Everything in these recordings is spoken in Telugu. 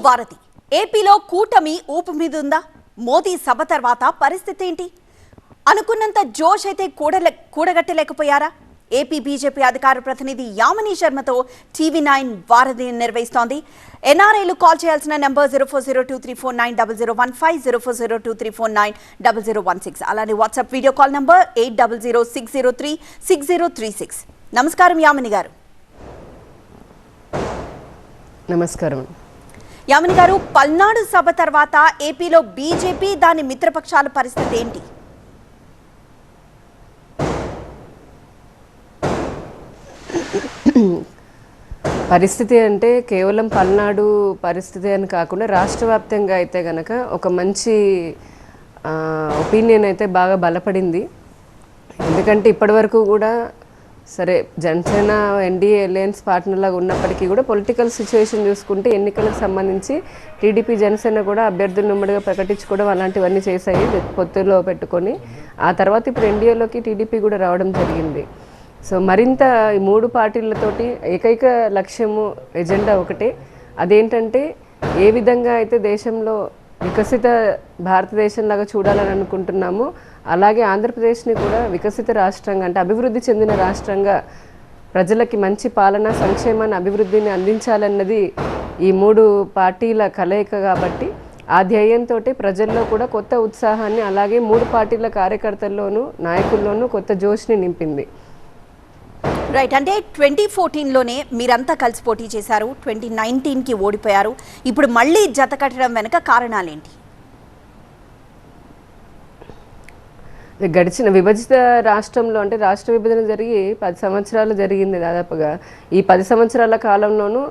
వారధి ఏపీలో కూటమి ఊపు మీద ఉందా? మోదీ సభ తర్వాత పరిస్థితి ఏంటి? అనుకున్నంత జోష్ అయితే కూడగట్టలేకపోయారా? ఏపీ బీజేపీ అధికార ప్రతినిధి యామిని శర్మతో టీవీ9 వారధి నిర్వహిస్తోంది. ఎన్ఆర్ఐలు కాల్ చేయాల్సిన నెంబర్ 040234900150, 040234900016. అలానే వాట్సాప్ వీడియో కాల్ నెంబర్ 8006036036. నమస్కారం యామిని గారు. నమస్కారం యామిని గారు, పల్నాడు సభ తర్వాత ఏపీలో బీజేపీ దాని మిత్రపక్షాల పరిస్థితి ఏంటి? పరిస్థితి అంటే కేవలం పల్నాడు పరిస్థితి అని కాకుండా రాష్ట్ర వ్యాప్తంగా అయితే కనుక ఒక మంచి ఒపీనియన్ అయితే బాగా బలపడింది. ఎందుకంటే ఇప్పటివరకు కూడా సరే జనసేన ఎన్డీఏ అలయన్స్ పార్ట్నర్ లాగా ఉన్నప్పటికీ కూడా పొలిటికల్ సిచ్యువేషన్ చూసుకుంటే ఎన్నికలకు సంబంధించి టీడీపీ జనసేన కూడా అభ్యర్థులను ఉమ్మడిగా ప్రకటించుకోవడం అలాంటివన్నీ చేశాయి పొత్తులో పెట్టుకొని. ఆ తర్వాత ఇప్పుడు ఎన్డీఏలోకి టీడీపీ కూడా రావడం జరిగింది. సో మరింత ఈ మూడు పార్టీలతోటి ఏకైక లక్ష్యము ఎజెండా ఒకటే. అదేంటంటే ఏ విధంగా అయితే దేశంలో వికసిత భారతదేశంలాగా చూడాలని అనుకుంటున్నామో అలాగే ఆంధ్రప్రదేశ్ని కూడా వికసిత రాష్ట్రంగా అంటే అభివృద్ధి చెందిన రాష్ట్రంగా ప్రజలకి మంచి పాలన సంక్షేమాన్ని అభివృద్ధిని అందించాలన్నది ఈ మూడు పార్టీల కలయిక కాబట్టి ఆ ధ్యేయంతో ప్రజల్లో కూడా కొత్త ఉత్సాహాన్ని అలాగే మూడు పార్టీల కార్యకర్తల్లోనూ నాయకుల్లోనూ కొత్త జోష్ని నింపింది. రైట్, అంటే 2014లోనే మీరంతా కలిసి పోటీ చేశారు, 2019కి ఓడిపోయారు. ఇప్పుడు మళ్ళీ జత కట్టడం వెనుక కారణాలేంటి? గడిచిన విభజిత రాష్ట్రంలో అంటే రాష్ట్ర విభజన జరిగి 10 సంవత్సరాలు జరిగింది దాదాపుగా. ఈ 10 సంవత్సరాల కాలంలోనూ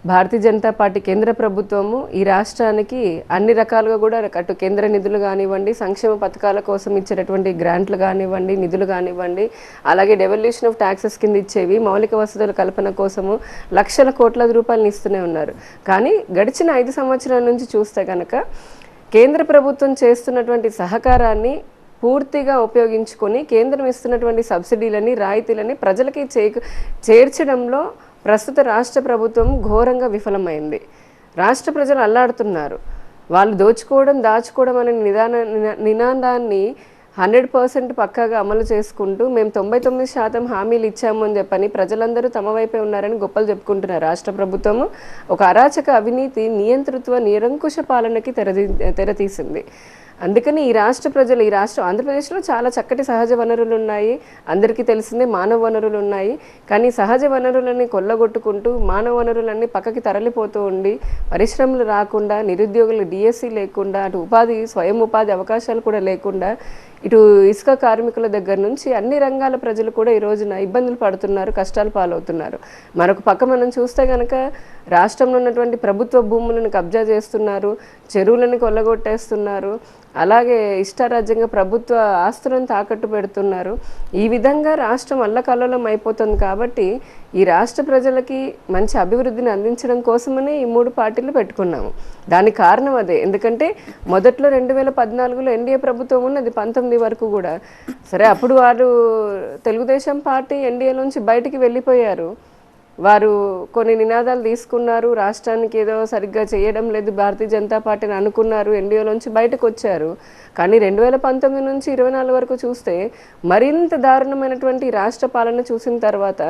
భారతీయ జనతా పార్టీ కేంద్ర ప్రభుత్వము ఈ రాష్ట్రానికి అన్ని రకాలుగా కూడా అటు కేంద్ర నిధులు కానివ్వండి, సంక్షేమ పథకాల కోసం ఇచ్చేటటువంటి గ్రాంట్లు కానివ్వండి, నిధులు కానివ్వండి, అలాగే డెవల్యూషన్ ఆఫ్ ట్యాక్సెస్ కింద ఇచ్చేవి మౌలిక వసతుల కల్పన కోసము లక్షల కోట్ల రూపాయలను ఇస్తూనే ఉన్నారు. కానీ గడిచిన 5 సంవత్సరాల నుంచి చూస్తే కనుక కేంద్ర ప్రభుత్వం చేస్తున్నటువంటి సహకారాన్ని పూర్తిగా ఉపయోగించుకొని కేంద్రం ఇస్తున్నటువంటి సబ్సిడీలని రాయితీలని ప్రజలకి చేర్చడంలో ప్రస్తుత రాష్ట్ర ప్రభుత్వం ఘోరంగా విఫలమైంది. రాష్ట్ర ప్రజలు అల్లాడుతున్నారు. వాళ్ళు దాచుకోవడం అనే నినాదాన్ని 100% పక్కాగా అమలు చేసుకుంటూ మేము 99% హామీలు ఇచ్చాము అని చెప్పని ప్రజలందరూ తమ వైపే ఉన్నారని గొప్పలు చెప్పుకుంటున్నారు. రాష్ట్ర ప్రభుత్వము ఒక అరాచక అవినీతి నియంతృత్వ నిరంకుశ పాలనకి తెరతీసింది. అందుకని ఈ రాష్ట్ర ఆంధ్రప్రదేశ్లో చాలా చక్కటి సహజ వనరులు ఉన్నాయి, అందరికీ తెలిసిందే మానవ వనరులు ఉన్నాయి. కానీ సహజ వనరులని కొల్లగొట్టుకుంటూ మానవ వనరులన్నీ పక్కకి తరలిపోతూ ఉండి పరిశ్రమలు రాకుండా, నిరుద్యోగులు డిఎస్సి లేకుండా, అటు స్వయం ఉపాధి అవకాశాలు కూడా లేకుండా, ఇటు ఇసుక కార్మికుల దగ్గర నుంచి అన్ని రంగాల ప్రజలు కూడా ఈ రోజున ఇబ్బందులు పడుతున్నారు, కష్టాలు పాలవుతున్నారు. మరొక పక్క మనం చూస్తే కనుక రాష్ట్రంలో ఉన్నటువంటి ప్రభుత్వ భూములను కబ్జా చేస్తున్నారు, చెరువులను కొల్లగొట్టేస్తున్నారు, అలాగే ఇష్టారాజ్యంగా ప్రభుత్వ ఆస్తులను తాకట్టు పెడుతున్నారు. ఈ విధంగా రాష్ట్రం అల్లకల్లోలం అయిపోతుంది. కాబట్టి ఈ రాష్ట్ర ప్రజలకి మంచి అభివృద్ధిని అందించడం కోసమనే ఈ మూడు పార్టీలు పెట్టుకున్నాము. దానికి కారణం అదే. ఎందుకంటే మొదట్లో 2014లో ఎన్డీఏ ప్రభుత్వం ఉన్నది 19 వరకు కూడా. సరే అప్పుడు వారు తెలుగుదేశం పార్టీ ఎన్డీఏ నుంచి బయటికి వెళ్ళిపోయారు. వారు కొన్ని నినాదాలు తీసుకున్నారు, రాష్ట్రానికి ఏదో సరిగ్గా చేయడం లేదు భారతీయ జనతా పార్టీని అనుకున్నారు, ఎన్డీఏలోంచి బయటకు వచ్చారు. కానీ 2019 నుంచి 24 వరకు చూస్తే మరింత దారుణమైనటువంటి రాష్ట్ర పాలన చూసిన తర్వాత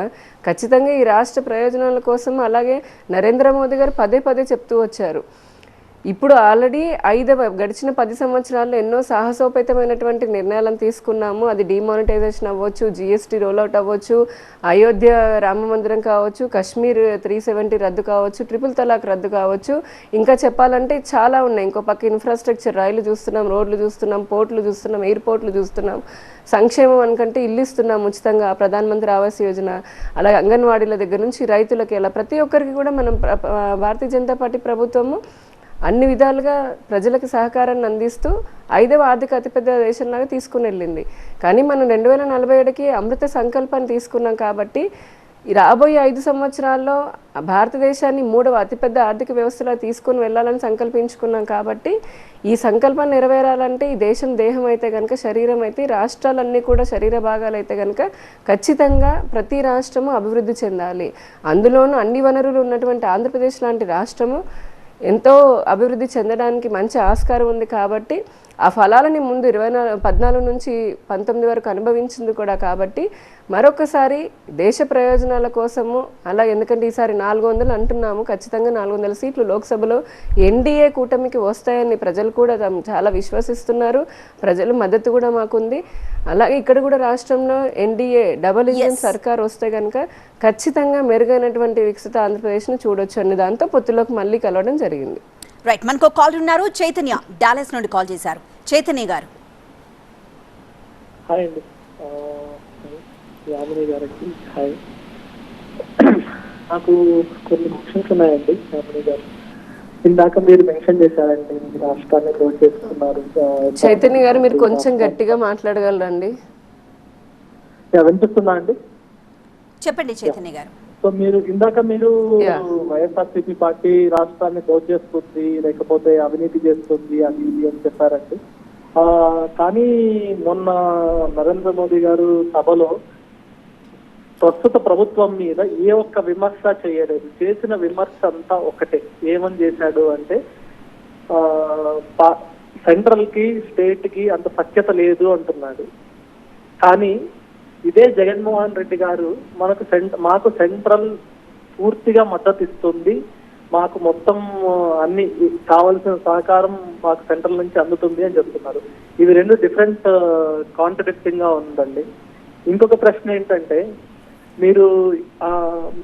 ఖచ్చితంగా ఈ రాష్ట్ర ప్రయోజనాల కోసం అలాగే నరేంద్ర మోదీ గారు పదే చెప్తూ వచ్చారు. ఇప్పుడు ఆల్రెడీ గడిచిన 10 సంవత్సరాల్లో ఎన్నో సాహసోపేతమైనటువంటి నిర్ణయాలను తీసుకున్నాము. అది డిమానిటైజేషన్ అవ్వచ్చు, జిఎస్టీ రోల్అవుట్ అవ్వచ్చు, అయోధ్య రామ మందిరం కావచ్చు, కశ్మీర్ 370 రద్దు కావచ్చు, ట్రిపుల్ తలాక్ రద్దు కావచ్చు, ఇంకా చెప్పాలంటే చాలా ఉన్నాయి. ఇంకో పక్క ఇన్ఫ్రాస్ట్రక్చర్, రైలు చూస్తున్నాం, రోడ్లు చూస్తున్నాం, పోర్టులు చూస్తున్నాం, ఎయిర్పోర్ట్లు చూస్తున్నాం, సంక్షేమం అనుకంటే ఇల్లు ఇస్తున్నాం ఉచితంగా, ప్రధానమంత్రి ఆవాస్ యోజన, అలాగే అంగన్వాడీల దగ్గర నుంచి రైతులకి, అలా ప్రతి ఒక్కరికి కూడా మనం భారతీయ జనతా పార్టీ ప్రభుత్వము అన్ని విధాలుగా ప్రజలకు సహకారాన్ని అందిస్తూ 5వ ఆర్థిక అతిపెద్ద దేశంలాగా తీసుకుని వెళ్ళింది. కానీ మనం 2047కి అమృత సంకల్పాన్ని తీసుకున్నాం. కాబట్టి రాబోయే 5 సంవత్సరాల్లో భారతదేశాన్ని 3వ అతిపెద్ద ఆర్థిక వ్యవస్థలో తీసుకుని వెళ్ళాలని సంకల్పించుకున్నాం. కాబట్టి ఈ సంకల్పం నెరవేరాలంటే ఈ దేహం అయితే కనుక, శరీరం అయితే, రాష్ట్రాలన్నీ కూడా శరీర భాగాలు అయితే కనుక ఖచ్చితంగా ప్రతి రాష్ట్రము అభివృద్ధి చెందాలి. అందులోనూ అన్ని వనరులు ఉన్నటువంటి ఆంధ్రప్రదేశ్ లాంటి రాష్ట్రము ఎంతో అభివృద్ధి చెందడానికి మంచి ఆస్కారం ఉంది కాబట్టి ఆ ఫలాలని ముందు 14 నుంచి 19 వరకు అనుభవించింది కూడా కాబట్టి మరొకసారి దేశ ప్రయోజనాల కోసము అలా, ఎందుకంటే ఈసారి 400 అంటున్నాము, ఖచ్చితంగా 400 సీట్లు లోక్సభలో ఎన్డీఏ కూటమికి వస్తాయని ప్రజలు కూడా చాలా విశ్వసిస్తున్నారు. ప్రజల మద్దతు కూడా మాకుంది. అలాగే ఇక్కడ కూడా రాష్ట్రంలో ఎన్డీఏ డబుల్ ఇంజిన్ సర్కార్ వస్తే కనుక ఖచ్చితంగా మెరుగైనటువంటి వికసిత ఆంధ్రప్రదేశ్ను చూడొచ్చు అనే దాంతో పొత్తులోకి మళ్ళీ కలవడం జరిగింది. రైట్, మనకు కాల్ ఉన్నారు. చైతన్య డాలస్ నుండి కాల్ చేశారు. చైతన్య గారు. హాయ్ అండి, యామిని గారికి హాయ్. నాకు కొన్ని క్వశ్చన్స్ ఉన్నాయండి. యామిని గారు, ఇందాక మీరు మెన్షన్ చేశారండి రాష్ట్రాన్ని క్లోజ్ చేస్తున్నారు. చైతన్య గారు మీరు కొంచెం గట్టిగా మాట్లాడగలరండి? వినిపిస్తుందా అండి? చెప్పండి చైతన్య గారు. సో ఇందాక మీరు వైఎస్ఆర్సీపీ పార్టీ రాష్ట్రాన్ని క్లోజ్ చేస్తుంది, లేకపోతే అవినీతి చేస్తుంది అది ఇది అని చెప్పారండి. కానీ మొన్న నరేంద్ర మోదీ గారు సభలో ప్రస్తుత ప్రభుత్వం మీద ఏ ఒక్క విమర్శ చేయలేదు. చేసిన విమర్శ అంతా ఒకటే. ఏమని చేశాడు అంటే సెంట్రల్ కి స్టేట్ కి అంత సఖ్యత లేదు అంటున్నాడు. కానీ ఇదే జగన్మోహన్ రెడ్డి గారు మాకు సెంట్రల్ పూర్తిగా మద్దతు ఇస్తుంది, మాకు మొత్తం అన్ని కావలసిన సహకారం మాకు సెంట్రల్ నుంచి అందుతుంది అని చెప్తున్నారు. ఇవి రెండు డిఫరెంట్ కాంట్రడిక్టింగ్ గా ఉందండి. ఇంకొక ప్రశ్న ఏంటంటే, మీరు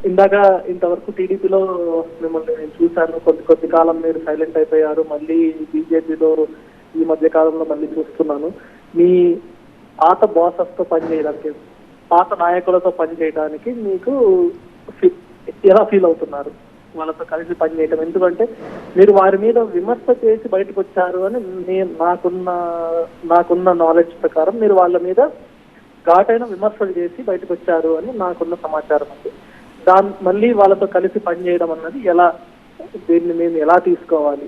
ఇందాక ఇంతవరకు టీడీపీలో మిమ్మల్ని నేను చూశాను, కొద్ది కాలం మీరు సైలెంట్ అయిపోయారు, మళ్ళీ బీజేపీలో ఈ మధ్య కాలంలో మళ్ళీ చూస్తున్నాను. మీ పాత బాసెస్ తో పనిచేయడానికి, పాత నాయకులతో పనిచేయడానికి మీకు ఎలా ఫీల్ అవుతున్నారు వాళ్ళతో కలిసి పనిచేయటం? ఎందుకంటే మీరు వారి మీద విమర్శ చేసి బయటకు వచ్చారు అని నాకున్న నాలెడ్జ్ ప్రకారం మీరు వాళ్ళ మీద ఘాటైన విమర్శలు చేసి బయటకు వచ్చారు అని నాకున్న సమాచారం ఉంది. మళ్ళీ వాళ్ళతో కలిసి పనిచేయడం అన్నది దీన్ని మేము ఎలా తీసుకోవాలి?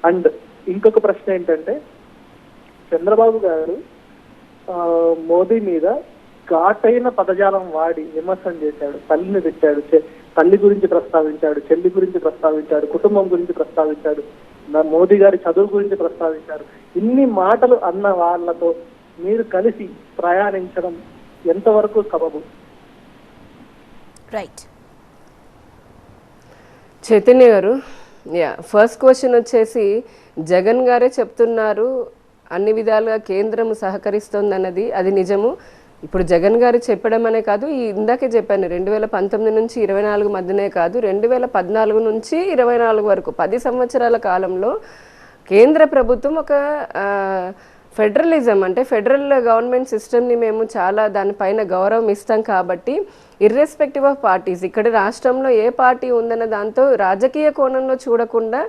అండ్ ఇంకొక ప్రశ్న ఏంటంటే, చంద్రబాబు గారు మోదీ మీద ఘాటైన పదజాలం వాడి విమర్శనం చేశాడు, తల్లిని తిట్టాడు, తల్లి గురించి ప్రస్తావించాడు, చెల్లి గురించి ప్రస్తావించాడు, కుటుంబం గురించి ప్రస్తావించాడు, మోదీ గారి చదువు గురించి ప్రస్తావించారు. ఇన్ని మాటలు అన్న వాళ్ళతో మీరు కలిసి ప్రయాణించడం ఎంతవరకు సబబు? రైట్ చైతన్య గారు, ఫస్ట్ క్వశ్చన్ వచ్చేసి జగన్ గారే చెప్తున్నారు అన్ని విధాలుగా కేంద్రం సహకరిస్తుంది అన్నది, అది నిజము. ఇప్పుడు జగన్ గారు చెప్పడం అనే కాదు, ఇందాకే చెప్పాను 2019 నుంచి 24 మధ్యనే కాదు, 2014 నుంచి 24 వరకు 10 సంవత్సరాల కాలంలో కేంద్ర ప్రభుత్వం ఒక ఫెడరలిజం అంటే ఫెడరల్ గవర్నమెంట్ సిస్టమ్ని మేము చాలా దానిపైన గౌరవం ఇస్తాం కాబట్టి ఇర్రెస్పెక్టివ్ ఆఫ్ పార్టీస్, ఇక్కడ రాష్ట్రంలో ఏ పార్టీ ఉందన్న దాంతో రాజకీయ కోణంలో చూడకుండా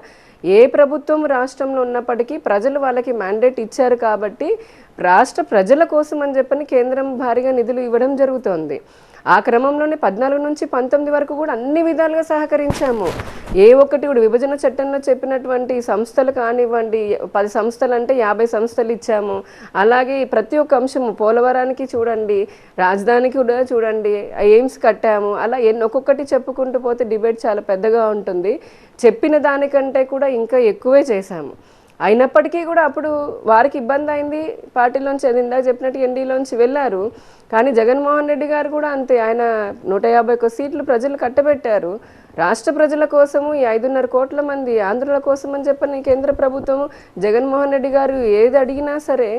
ఏ ప్రభుత్వం రాష్ట్రంలో ఉన్నప్పటికీ ప్రజలు వాళ్ళకి మ్యాండేట్ ఇచ్చారు కాబట్టి రాష్ట్ర ప్రజల కోసం అని చెప్పని కేంద్రం భారీగా నిధులు ఇవ్వడం జరుగుతోంది. ఆ క్రమంలోనే 14 నుంచి 19 వరకు కూడా అన్ని విధాలుగా సహకరించాము. ఏ ఒక్కటి కూడా విభజన చట్టంలో చెప్పినటువంటి సంస్థలు కానివ్వండి, 10 సంస్థలు అంటే 50 సంస్థలు ఇచ్చాము. అలాగే ప్రతి ఒక్క అంశము, పోలవరానికి చూడండి, రాజధానికి కూడా చూడండి, ఎయిమ్స్ కట్టాము. అలా ఒక్కొక్కటి చెప్పుకుంటూ పోతే డిబేట్ చాలా పెద్దగా ఉంటుంది. చెప్పిన దానికంటే కూడా ఇంకా ఎక్కువే చేశాము. అయినప్పటికీ కూడా అప్పుడు వారికి ఇబ్బంది అయింది, పార్టీలోంచి ఇందాక చెప్పినట్టు ఎన్డీలోంచి వెళ్ళారు. కానీ జగన్మోహన్ రెడ్డి గారు కూడా అంతే, ఆయన 151 సీట్లు ప్రజలు కట్టబెట్టారు. రాష్ట్ర ప్రజల కోసము ఈ 5.5 కోట్ల మంది ఆంధ్రుల కోసం అని చెప్పని కేంద్ర ప్రభుత్వము జగన్మోహన్ రెడ్డి గారు ఏది అడిగినా సరే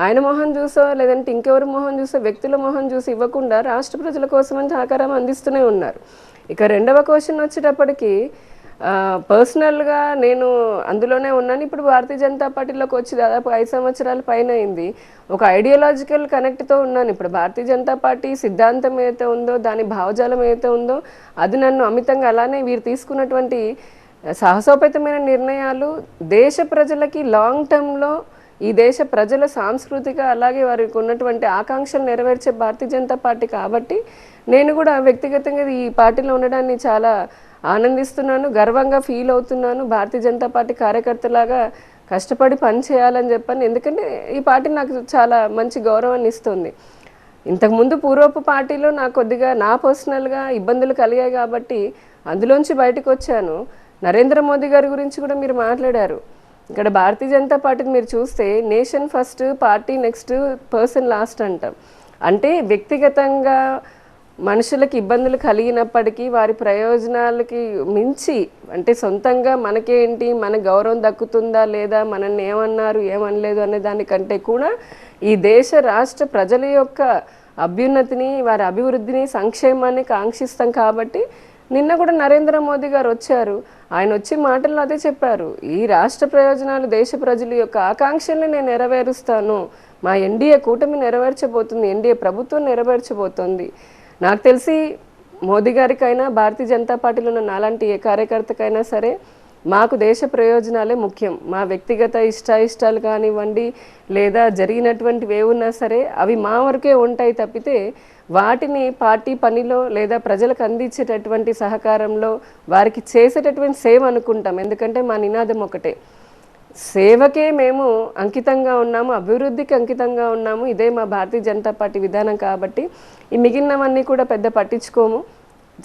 ఆయన మొహం చూసో లేదంటే ఇంకెవరి మొహం చూసో వ్యక్తుల మొహం చూసి ఇవ్వకుండా రాష్ట్ర ప్రజల కోసం అని సహకారం అందిస్తూనే ఉన్నారు. ఇక రెండవ క్వశ్చన్ వచ్చేటప్పటికి పర్సనల్గా నేను అందులోనే ఉన్నాను. ఇప్పుడు భారతీయ జనతా పార్టీలోకి వచ్చి దాదాపు 5 సంవత్సరాల పైన అయింది. ఒక ఐడియాలజికల్ కనెక్ట్తో ఉన్నాను. ఇప్పుడు భారతీయ జనతా పార్టీ సిద్ధాంతం ఏదైతే ఉందో, దాని భావజాలం ఏదైతే ఉందో అది నన్ను అమితంగా, అలానే వీరు తీసుకున్నటువంటి సాహసోపేతమైన నిర్ణయాలు దేశ ప్రజలకి లాంగ్ టర్మ్లో ఈ దేశ ప్రజల సాంస్కృతిక అలాగే వారికి ఉన్నటువంటి ఆకాంక్షలు నెరవేర్చే భారతీయ జనతా పార్టీ కాబట్టి నేను కూడా వ్యక్తిగతంగా ఈ పార్టీలో ఉండడాన్ని చాలా ఆనందిస్తున్నాను, గర్వంగా ఫీల్ అవుతున్నాను. భారతీయ జనతా పార్టీ కార్యకర్తలాగా కష్టపడి పని చేయాలని చెప్పని, ఎందుకంటే ఈ పార్టీ నాకు చాలా మంచి గౌరవాన్ని ఇస్తుంది. ఇంతకుముందు పూర్వపు పార్టీలో నాకు కొద్దిగా నా పర్సనల్గా ఇబ్బందులు కలిగాయి కాబట్టి అందులోంచి బయటకు వచ్చాను. నరేంద్ర మోదీ గారి గురించి కూడా మీరు మాట్లాడారు. ఇక్కడ భారతీయ జనతా పార్టీని మీరు చూస్తే nation first, party next, person last అంటాం. అంటే వ్యక్తిగతంగా మనుషులకు ఇబ్బందులు కలిగినప్పటికీ వారి ప్రయోజనాలకి మించి, అంటే సొంతంగా మనకేంటి, మన గౌరవం దక్కుతుందా లేదా, మనల్ని ఏమన్నారు ఏమనలేదు అనే దానికంటే కూడా ఈ దేశ రాష్ట్ర ప్రజల యొక్క అభ్యున్నతిని, వారి అభివృద్ధిని, సంక్షేమాన్ని కాంక్షిస్తాం. కాబట్టి నిన్న కూడా నరేంద్ర మోదీ గారు వచ్చారు. ఆయన వచ్చి మాటల్లో అదే చెప్పారు, ఈ రాష్ట్ర ప్రయోజనాలు, దేశ ప్రజల యొక్క ఆకాంక్షల్ని నేను నెరవేరుస్తాను, మా ఎన్డీఏ కూటమి నెరవేర్చబోతుంది, ఎన్డీఏ ప్రభుత్వం నెరవేర్చబోతుంది. నాకు తెలిసి మోదీ గారికైనా, భారతీయ జనతా పార్టీలో ఉన్న నాలాంటి ఏ కార్యకర్తకైనా సరే మాకు దేశ ప్రయోజనాలే ముఖ్యం. మా వ్యక్తిగత ఇష్టాయిష్టాలు కానివ్వండి, లేదా జరిగినటువంటివి ఏమున్నా సరే అవి మా వరకే ఉంటాయి తప్పితే వాటిని పార్టీ పనిలో లేదా ప్రజలకు అందించేటటువంటి సహకారంలో వారికి చేసేటటువంటి సేవ అనుకుంటాం. ఎందుకంటే మా నినాదం ఒకటే, సేవకే మేము అంకితంగా ఉన్నాము, అభివృద్ధికి అంకితంగా ఉన్నాము. ఇదే మా భారతీయ జనతా పార్టీ విధానం. కాబట్టి ఈ మిగిలినవన్నీ కూడా పెద్ద పట్టించుకోము.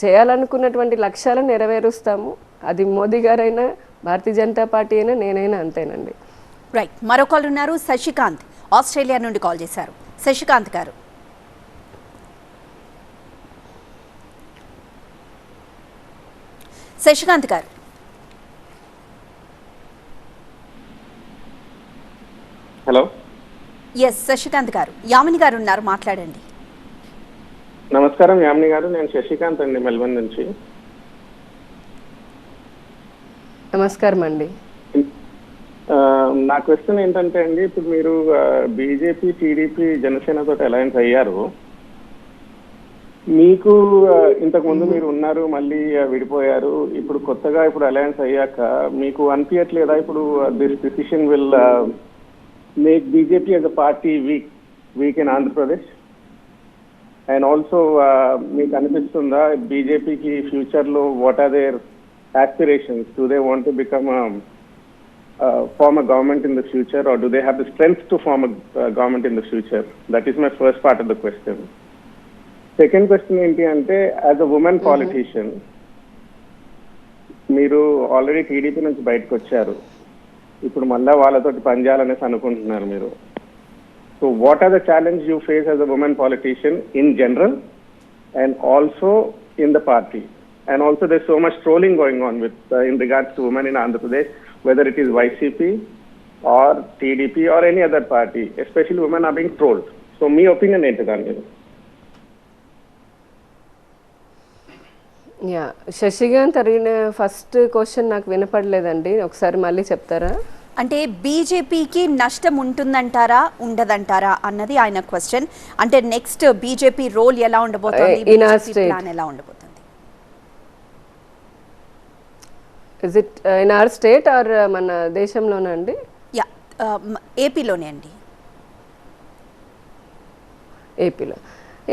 చేయాలనుకున్నటువంటి లక్ష్యాలను నెరవేరుస్తాము. అది మోదీ గారైనా, భారతీయ జనతా పార్టీ అయినా, నేనైనా అంతేనండి. రైట్, మరో కాల్ ఉన్నారు. శశికాంత్ ఆస్ట్రేలియా నుండి కాల్ చేశారు. శశికాంత్ గారు. శశికాంత్ గారు. హలో. ఎస్ శశికాంత్ గారు, యామిని గారు ఉన్నారు, మాట్లాడండి. నమస్కారం యామిని గారు, నేను శశికాంత్ అండి, మెల్బర్న్ నుంచి. నమస్కారం అండి. నా క్వశ్చన్ ఏంటంటే అండి, ఇప్పుడు మీరు బీజేపీ, టీడీపీ, జనసేన తోటి అలయన్స్ అయ్యారు. మీకు ఇంతకు ముందు మీరు ఉన్నారు, మళ్ళీ విడిపోయారు. ఇప్పుడు కొత్తగా ఇప్పుడు అలయన్స్ అయ్యాక మీకు అనిపించట్లేదా ఇప్పుడు this decision will make BJP as a party weak in Andhra Pradesh? And also మీకు అనిపిస్తుందా బీజేపీకి ఫ్యూచర్లో what are there aspirations? Do they want to become form a government in the future, or do they have the strength to form a government in the future? That is my first part of the question. Second question ఏంటి అంటే, యాజ్ అ ఉమెన్ పాలిటీషియన్ మీరు ఆల్రెడీ టీడీపీ నుంచి బయటకు వచ్చారు, ఇప్పుడు మళ్ళా వాళ్ళతోటి పనిచేయాలనేసి అనుకుంటున్నారు మీరు. So what are the challenge you face as a women politician in general and also in the party? And also there's so much trolling going on with in regards to women in Andhra Pradesh, whether it is YCP or TDP or any other party, especially women are being trolled. So my opinion ఏంటి దాని మీద? యా, శశికాంత్ అడిగిన ఫస్ట్ క్వశ్చన్ నాకు వినపడలేదండి, ఒకసారి మళ్ళీ చెప్తారా? అంటే బీజేపీకి నష్టం ఉంటుందంటారా, ఉండదంటారా అన్నది ఆయన క్వశ్చన్. అంటే నెక్స్ట్ బీజేపీ రోల్ ఎలా ఉండబోతోంది, ప్లాన్ ఎలా ఉండబోతుంది? Is it in our state or మన దేశంలోనే అండి? యా, ఏపీలోనే అండి. ఏపీలో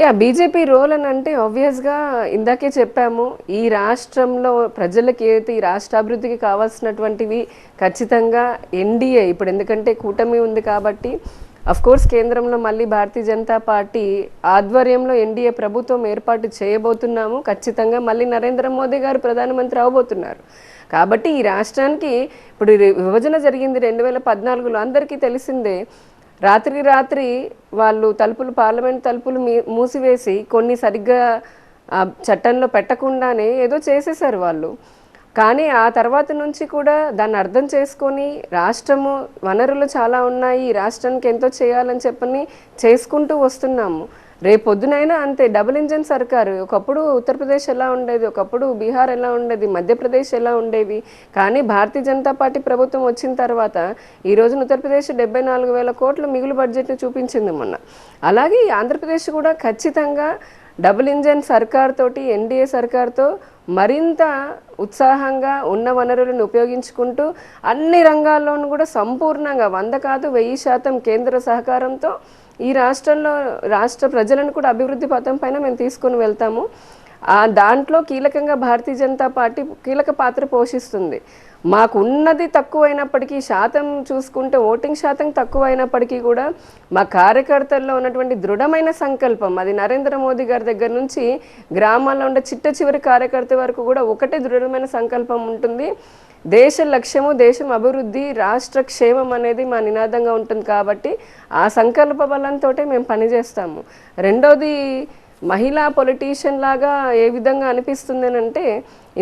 యా, బీజేపీ రోల్ అని అంటే ఆబ్వియస్గా ఇందాకే చెప్పాము, ఈ రాష్ట్రంలో ప్రజలకి ఏదైతే ఈ రాష్ట్ర అభివృద్ధికి కావాల్సినటువంటివి ఖచ్చితంగా ఎన్డీఏ, ఇప్పుడు ఎందుకంటే కూటమి ఉంది కాబట్టి కోర్స్ కేంద్రంలో మళ్ళీ భారతీయ జనతా పార్టీ ఆధ్వర్యంలో ఎన్డీఏ ప్రభుత్వం ఏర్పాటు చేయబోతున్నాము. ఖచ్చితంగా మళ్ళీ నరేంద్ర మోదీ గారు ప్రధానమంత్రి అవబోతున్నారు. కాబట్టి ఈ రాష్ట్రానికి ఇప్పుడు విభజన జరిగింది 2014లో, అందరికీ తెలిసిందే. రాత్రి వాళ్ళు పార్లమెంట్ తలుపులు మూసివేసి కొన్ని సరిగ్గా చట్టంలో పెట్టకుండానే ఏదో చేసేసారు వాళ్ళు. కానీ ఆ తర్వాత నుంచి కూడా దాన్ని అర్థం చేసుకొని రాష్ట్రము వనరులు చాలా ఉన్నాయి, ఈ రాష్ట్రానికి ఎంతో చేయాలని చెప్పని చేసుకుంటూ వస్తున్నాము. రేపొద్దునైనా అంతే, డబుల్ ఇంజన్ సర్కారు. ఒకప్పుడు ఉత్తరప్రదేశ్ ఎలా ఉండేది, ఒకప్పుడు బీహార్ ఎలా ఉండేది, మధ్యప్రదేశ్ ఎలా ఉండేవి. కానీ భారతీయ జనతా పార్టీ ప్రభుత్వం వచ్చిన తర్వాత ఈ రోజున ఉత్తరప్రదేశ్ 74,000 కోట్ల మిగులు బడ్జెట్ని చూపించింది మొన్న. అలాగే ఆంధ్రప్రదేశ్ కూడా ఖచ్చితంగా డబుల్ ఇంజన్ సర్కార్ తోటి, ఎన్డీఏ సర్కార్తో మరింత ఉత్సాహంగా ఉన్న వనరులను ఉపయోగించుకుంటూ అన్ని రంగాల్లోనూ కూడా సంపూర్ణంగా 100 కాదు 1000% కేంద్ర సహకారంతో ఈ రాష్ట్రంలో రాష్ట్ర ప్రజలను కూడా అభివృద్ధి పథం పైన మేము తీసుకొని వెళ్తాము. దాంట్లో కీలకంగా భారతీయ జనతా పార్టీ కీలక పాత్ర పోషిస్తుంది. మాకు ఉన్నది తక్కువైనప్పటికీ, శాతం చూసుకుంటే ఓటింగ్ శాతం తక్కువైనప్పటికీ కూడా మా కార్యకర్తల్లో ఉన్నటువంటి దృఢమైన సంకల్పం, అది నరేంద్ర మోదీ గారి దగ్గర నుంచి గ్రామాల్లో ఉండే చిట్ట చివరి కార్యకర్త వరకు కూడా ఒకటే దృఢమైన సంకల్పం ఉంటుంది. దేశ లక్ష్యము, దేశం అభివృద్ధి, రాష్ట్ర క్షేమం అనేది మా నినాదంగా ఉంటుంది. కాబట్టి ఆ సంకల్ప బలంతో మేము పనిచేస్తాము. రెండోది, మహిళా పొలిటీషియన్ లాగా ఏ విధంగా అనిపిస్తుంది అంటే,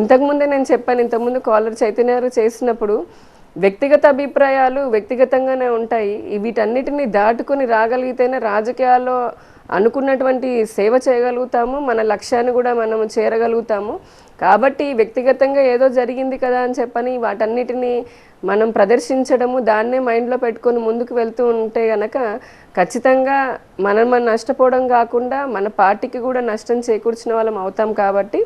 ఇంతకుముందే నేను చెప్పాను, ఇంతకుముందు కాలర్ చైతన్య గారు చేసినప్పుడు వ్యక్తిగత అభిప్రాయాలు వ్యక్తిగతంగానే ఉంటాయి. వీటన్నిటిని దాటుకొని రాగలిగితేనే రాజకీయాల్లో అనుకున్నటువంటి సేవ చేయగలుగుతాము, మన లక్ష్యాన్ని కూడా మనం చేరగలుగుతాము. కాబట్టి వ్యక్తిగతంగా ఏదో జరిగింది కదా అని చెప్పని వాటన్నిటిని మనం ప్రదర్శించడము, దాన్నే మైండ్లో పెట్టుకొని ముందుకు వెళ్తూ ఉంటే గనక ఖచ్చితంగా మనం నష్టపోవడం కాకుండా మన పార్టీకి కూడా నష్టం చేకూర్చిన వాళ్ళం అవుతాం. కాబట్టి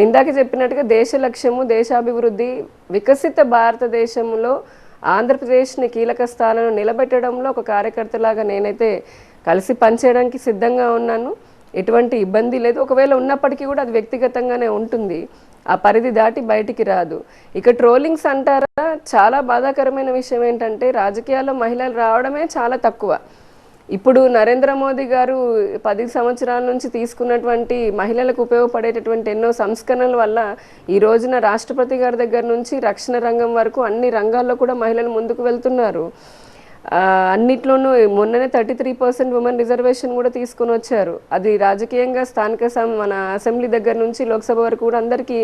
ఇందాక చెప్పినట్టుగా దేశ లక్ష్యము, దేశాభివృద్ధి, వికసిత భారతదేశంలో ఆంధ్రప్రదేశ్ని కీలక స్థానంలో నిలబెట్టడంలో ఒక కార్యకర్తలాగా నేనైతే కలిసి పనిచేయడానికి సిద్ధంగా ఉన్నాను. ఎటువంటి ఇబ్బంది లేదు. ఒకవేళ ఉన్నప్పటికీ కూడా అది వ్యక్తిగతంగానే ఉంటుంది, ఆ పరిధి దాటి బయటికి రాదు. ఇక ట్రోలింగ్స్ అంటారా, చాలా బాధాకరమైన విషయం ఏంటంటే రాజకీయాల్లో మహిళలు రావడమే చాలా తక్కువ. ఇప్పుడు నరేంద్ర మోదీ గారు 10 సంవత్సరాల నుంచి తీసుకున్నటువంటి మహిళలకు ఉపయోగపడేటటువంటి ఎన్నో సంస్కరణల వల్ల ఈ రోజున రాష్ట్రపతి గారి దగ్గర నుంచి రక్షణ రంగం వరకు అన్ని రంగాల్లో కూడా మహిళలు ముందుకు వెళ్తున్నారు. అన్నిట్లోనూ మొన్ననే 33% ఉమెన్ రిజర్వేషన్ కూడా తీసుకొని వచ్చారు. అది రాజకీయంగా స్థానిక మన అసెంబ్లీ దగ్గర నుంచి లోక్సభ వరకు కూడా అందరికీ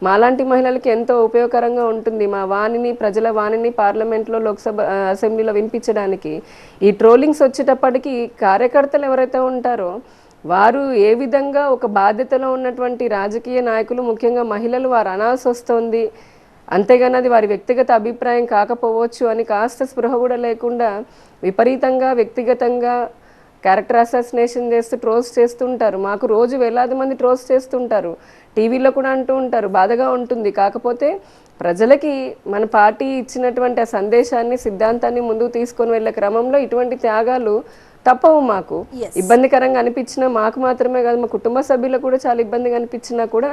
మాలాంటి మహిళలకి ఎంతో ఉపయోగకరంగా ఉంటుంది. మా వాణిని, ప్రజల వాణిని పార్లమెంట్లో, లోక్సభ, అసెంబ్లీలో వినిపించడానికి. ఈ ట్రోలింగ్స్ వచ్చేటప్పటికి కార్యకర్తలు ఎవరైతే ఉంటారో వారు ఏ విధంగా ఒక బాధ్యతలో ఉన్నటువంటి రాజకీయ నాయకులు, ముఖ్యంగా మహిళలు, వారు అనాల్సి వస్తుంది. అంతేగాని అది వారి వ్యక్తిగత అభిప్రాయం కాకపోవచ్చు అని కాస్త స్పృహ కూడా లేకుండా విపరీతంగా వ్యక్తిగతంగా క్యారెక్టర్ అసాసినేషన్ చేస్తూ ట్రోల్స్ చేస్తుంటారు. మాకు రోజు వేలాది మంది ట్రోల్స్ చేస్తుంటారు, టీవీలో కూడా అంటూ ఉంటారు. బాధగా ఉంటుంది. కాకపోతే ప్రజలకి మన పార్టీ ఇచ్చినటువంటి ఆ సందేశాన్ని, సిద్ధాంతాన్ని ముందుకు తీసుకొని వెళ్ళే క్రమంలో ఇటువంటి త్యాగాలు తప్పవు. మాకు ఇబ్బందికరంగా అనిపించినా, మాకు మాత్రమే కాదు మా కుటుంబ సభ్యులకు కూడా చాలా ఇబ్బందిగా అనిపించినా కూడా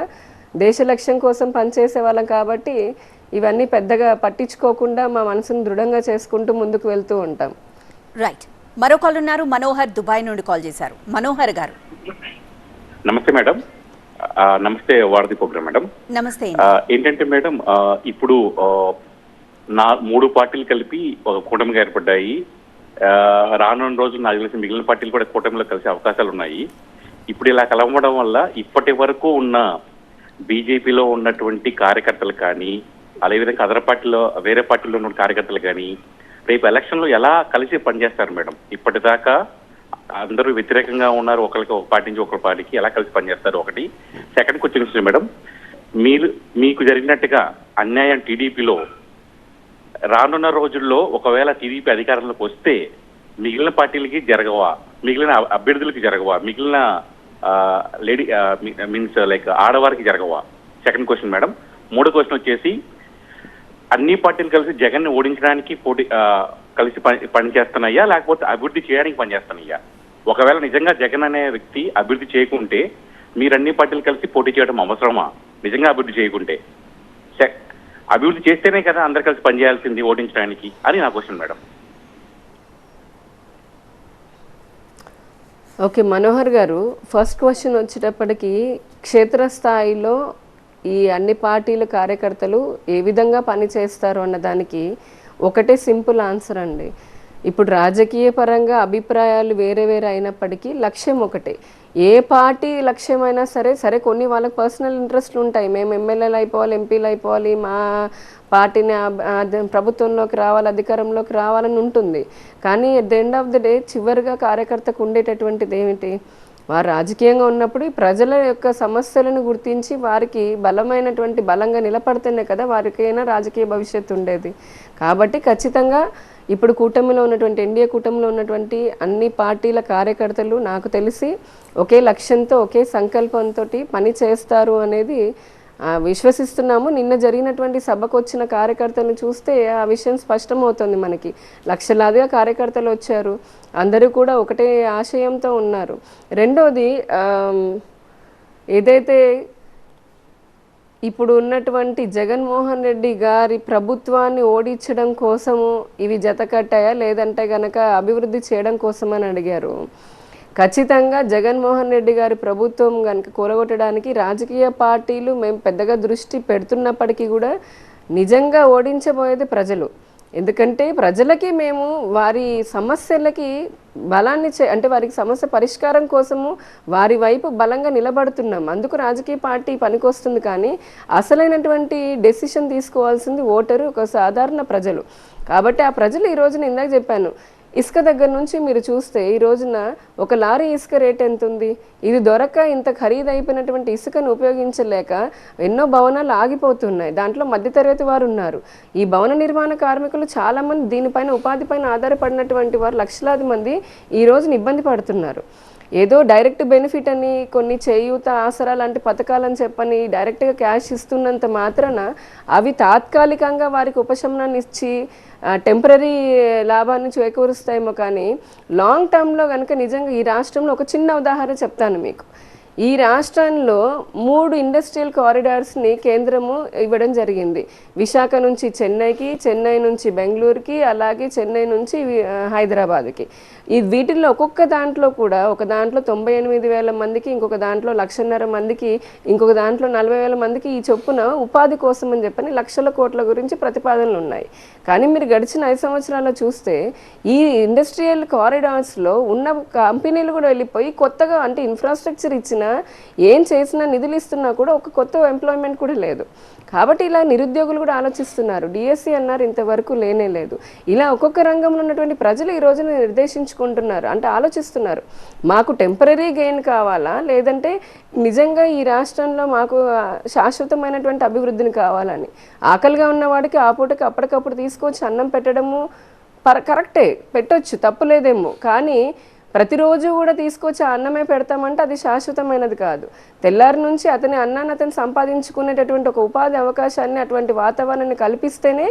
దేశ లక్ష్యం కోసం పనిచేసే వాళ్ళం. కాబట్టి ఇవన్నీ పెద్దగా పట్టించుకోకుండా మా మనసును దృఢంగా చేసుకుంటూ ముందుకు వెళ్తూ ఉంటాం. రైట్. మరో కాల్ ఉన్నారు, మనోహర్ దుబాయ్ నుండి కాల్ చేశారు. మనోహర్ గారు. నమస్తే మేడం. నమస్తే వారధి ప్రోగ్రామ్ మేడం. నమస్తే. ఏంటంటే మేడం, ఇప్పుడు 3 పార్టీలు కలిపి ఒక కూటమిగా ఏర్పడ్డాయి. రానున్న రోజులు నాకు తెలిసి మిగిలిన పార్టీలు కూడా కూటమిలో కలిసే అవకాశాలు ఉన్నాయి. ఇప్పుడు ఇలా కలవడం వల్ల ఇప్పటి వరకు ఉన్న బీజేపీలో ఉన్నటువంటి కార్యకర్తలు కానీ, అదేవిధంగా అదర్ పార్టీలో, వేరే పార్టీలో ఉన్న కార్యకర్తలు కానీ రేపు ఎలక్షన్లో ఎలా కలిసి పనిచేస్తారు మేడం? ఇప్పటిదాకా అందరూ వ్యతిరేకంగా ఉన్నారు, ఒకరికి ఒక పార్టీ నుంచి ఒక పార్టీకి ఎలా కలిసి పనిచేస్తారు? ఒకటి. సెకండ్ క్వశ్చన్ మేడం, మీకు జరిగినట్టుగా అన్యాయం టీడీపీలో రానున్న రోజుల్లో ఒకవేళ టీడీపీ అధికారంలోకి వస్తే మిగిలిన పార్టీలకి జరగవా, మిగిలిన అభ్యర్థులకి జరగవా, మిగిలిన లేడీ మీన్స్ లైక్ ఆడవారికి జరగవా? Second question madam. మూడో క్వశ్చన్ వచ్చేసి, అన్ని పార్టీలు కలిసి జగన్ ని ఓడించడానికి కలిసి పనిచేస్తున్నాయా, లేకపోతే అభివృద్ధి చేయడానికి పనిచేస్తున్నాయా? ఒకవేళ నిజంగా జగన్ అనే వ్యక్తి అభివృద్ధి చేయకుంటే మీరు అన్ని పార్టీలు కలిసి పోటీ చేయడం అవసరమా? నిజంగా అభివృద్ధి చేయకుంటే, అభివృద్ధి చేస్తేనే కదా అందరు కలిసి పనిచేయాల్సింది ఓడించడానికి అని నా క్వశ్చన్ మేడం. ఓకే మనోహర్ గారు, ఫస్ట్ క్వశ్చన్ వచ్చేటప్పటికి క్షేత్రస్థాయిలో ఈ అన్ని పార్టీల కార్యకర్తలు ఏ విధంగా పనిచేస్తారు అన్నదానికి ఒకటే సింపుల్ ఆన్సర్ అండి. ఇప్పుడు రాజకీయ పరంగా అభిప్రాయాలు వేరే వేరే అయినప్పటికీ లక్ష్యం ఒకటే. ఏ పార్టీ లక్ష్యమైనా సరే కొన్ని వాళ్ళకి పర్సనల్ ఇంట్రెస్ట్లు ఉంటాయి. మేము ఎమ్మెల్యేలు అయిపోవాలి, ఎంపీలు అయిపోవాలి, మా పార్టీని ప్రభుత్వంలోకి రావాలి, అధికారంలోకి రావాలని ఉంటుంది. కానీ at the end of the day చివరిగా కార్యకర్తకు ఉండేటటువంటిది ఏమిటి? వారు రాజకీయంగా ఉన్నప్పుడు ఈ ప్రజల యొక్క సమస్యలను గుర్తించి వారికి బలంగా నిలబడితేనే కదా వారికైనా రాజకీయ భవిష్యత్తు ఉండేది. కాబట్టి ఖచ్చితంగా ఇప్పుడు కూటమిలో ఉన్నటువంటి ఎన్డీఏ కూటమిలో ఉన్నటువంటి అన్ని పార్టీల కార్యకర్తలు నాకు తెలిసి ఒకే లక్ష్యంతో, ఒకే సంకల్పంతో పని చేస్తారు అనేది విశ్వసిస్తున్నాము. నిన్న జరిగినటువంటి సభకు వచ్చిన కార్యకర్తలను చూస్తే ఆ విషయం స్పష్టమవుతుంది మనకి. లక్షలాదిగా కార్యకర్తలు వచ్చారు, అందరూ కూడా ఒకటే ఆశయంతో ఉన్నారు. రెండోది, ఏదైతే ఇప్పుడు ఉన్నటువంటి జగన్మోహన్ రెడ్డి గారి ప్రభుత్వాన్ని ఓడించడం కోసము ఇవి జతకట్టాయా లేదంటే గనక అభివృద్ధి చేయడం కోసమని అడిగారు. ఖచ్చితంగా జగన్మోహన్ రెడ్డి గారి ప్రభుత్వం కనుక కూలగొట్టడానికి రాజకీయ పార్టీలు మేము పెద్దగా దృష్టి పెడుతున్నప్పటికీ కూడా నిజంగా ఓడించబోయేది ప్రజలు. ఎందుకంటే ప్రజలకి మేము వారి సమస్యలకి బలాన్ని అంటే వారికి సమస్య పరిష్కారం కోసము వారి వైపు బలంగా నిలబడుతున్నాం. అందుకు రాజకీయ పార్టీ పనికొస్తుంది. కానీ అసలైనటువంటి డెసిషన్ తీసుకోవాల్సింది ఓటరు, ఒక సాధారణ ప్రజలు. కాబట్టి ఆ ప్రజలు ఈ రోజున ఇందాక చెప్పాను, ఇసుక దగ్గర నుంచి మీరు చూస్తే ఈ రోజున ఒక లారీ ఇసుక రేట్ ఎంత ఉంది? ఇది దొరక్క ఇంత ఖరీదైపోయినటువంటి ఇసుకను ఉపయోగించలేక ఎన్నో భవనాలు ఆగిపోతున్నాయి. దాంట్లో మధ్యతరగతి వారు ఉన్నారు. ఈ భవన నిర్మాణ కార్మికులు చాలామంది దీనిపైన ఉపాధిపైన ఆధారపడినటువంటి వారు లక్షలాది మంది ఈ రోజున ఇబ్బంది పడుతున్నారు. ఏదో డైరెక్ట్ బెనిఫిట్ అని కొన్ని చేయూత ఆసరా లాంటి పథకాలని చెప్పని డైరెక్ట్గా క్యాష్ ఇస్తున్నంత మాత్రాన అవి తాత్కాలికంగా వారికి ఉపశమనాన్ని ఇచ్చి టెంపరీ లాభాన్ని చేకూరుస్తాయేమో, కానీ లాంగ్ టర్మ్లో కనుక నిజంగా ఈ రాష్ట్రంలో ఒక చిన్న ఉదాహరణ చెప్తాను మీకు. ఈ రాష్ట్రంలో 3 ఇండస్ట్రియల్ కారిడార్స్ని కేంద్రము ఇవ్వడం జరిగింది. విశాఖ నుంచి చెన్నైకి, చెన్నై నుంచి బెంగళూరుకి, అలాగే చెన్నై నుంచి హైదరాబాద్కి. వీటిల్లో ఒక్కొక్క దాంట్లో కూడా ఒక దాంట్లో 98,000 మందికి, ఇంకొక దాంట్లో 1,50,000 మందికి, ఇంకొక దాంట్లో 40,000 మందికి ఈ చొప్పున ఉపాధి కోసం అని చెప్పని లక్షల కోట్ల గురించి ప్రతిపాదనలు ఉన్నాయి. కానీ మీరు గడిచిన 5 సంవత్సరాల్లో చూస్తే ఈ ఇండస్ట్రియల్ కారిడార్స్లో ఉన్న కంపెనీలు కూడా వెళ్ళిపోయి కొత్తగా అంటే ఇన్ఫ్రాస్ట్రక్చర్ ఇచ్చిన ఏం చేసినా నిధులు ఇస్తున్నా కూడా ఒక కొత్త ఎంప్లాయ్మెంట్ కూడా లేదు. కాబట్టి ఇలా నిరుద్యోగులు కూడా ఆలోచిస్తున్నారు. డిఎస్సి అన్నారు, ఇంతవరకు లేనే లేదు. ఇలా ఒక్కొక్క రంగంలో ఉన్నటువంటి ప్రజలు ఈ రోజున నిర్దేశించుకుంటున్నారు, అంటే ఆలోచిస్తున్నారు, మాకు టెంపరీ గెయిన్ కావాలా లేదంటే నిజంగా ఈ రాష్ట్రంలో మాకు శాశ్వతమైనటువంటి అభివృద్ధిని కావాలని. ఆకలిగా ఉన్నవాడికి ఆ పూటకి అప్పటికప్పుడు తీసుకొచ్చి అన్నం పెట్టడము కరెక్టే, పెట్టొచ్చు, తప్పులేదేమో. కానీ ప్రతిరోజు కూడా తీసుకొచ్చి అన్నమే పెడతామంటే అది శాశ్వతమైనది కాదు. తెల్లారి నుంచి అతని అన్నాన్ని అతను సంపాదించుకునేటటువంటి ఒక ఉపాధి అవకాశాన్ని, అటువంటి వాతావరణాన్ని కల్పిస్తేనే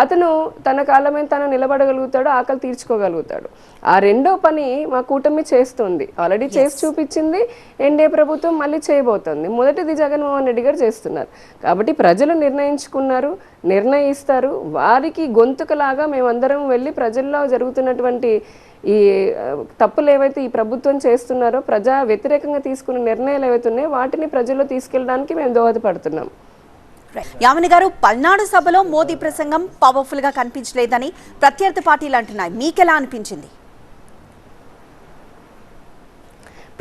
అతను తన కాళ్ళ మీద తను నిలబడగలుగుతాడు, ఆకలి తీర్చుకోగలుగుతాడు. ఆ రెండో పని మా కూటమి చేస్తుంది, ఆల్రెడీ చేసి చూపించింది. ఎన్డీఏ ప్రభుత్వం మళ్ళీ చేయబోతుంది. మొదటిది జగన్మోహన్ రెడ్డి గారు చేస్తున్నారు. కాబట్టి ప్రజలు నిర్ణయించుకున్నారు, నిర్ణయిస్తారు. వారికి గొంతుకలాగా మేమందరం వెళ్ళి ప్రజల్లో జరుగుతున్నటువంటి ఈ తప్పులు ఏవైతే ఈ ప్రభుత్వం చేస్తున్నారో, ప్రజా వ్యతిరేకంగా తీసుకున్న నిర్ణయాలు ఏవైతే ఉన్నాయో వాటిని ప్రజల్లో తీసుకెళ్ళడానికి మేము దోహదపడుతున్నాం. యామిని గారు, పల్నాడు సభలో మోదీ ప్రసంగం పవర్ఫుల్ గా కనిపించలేదని ప్రత్యర్థి పార్టీలు అంటున్నాయి. మీకెలా అనిపించింది?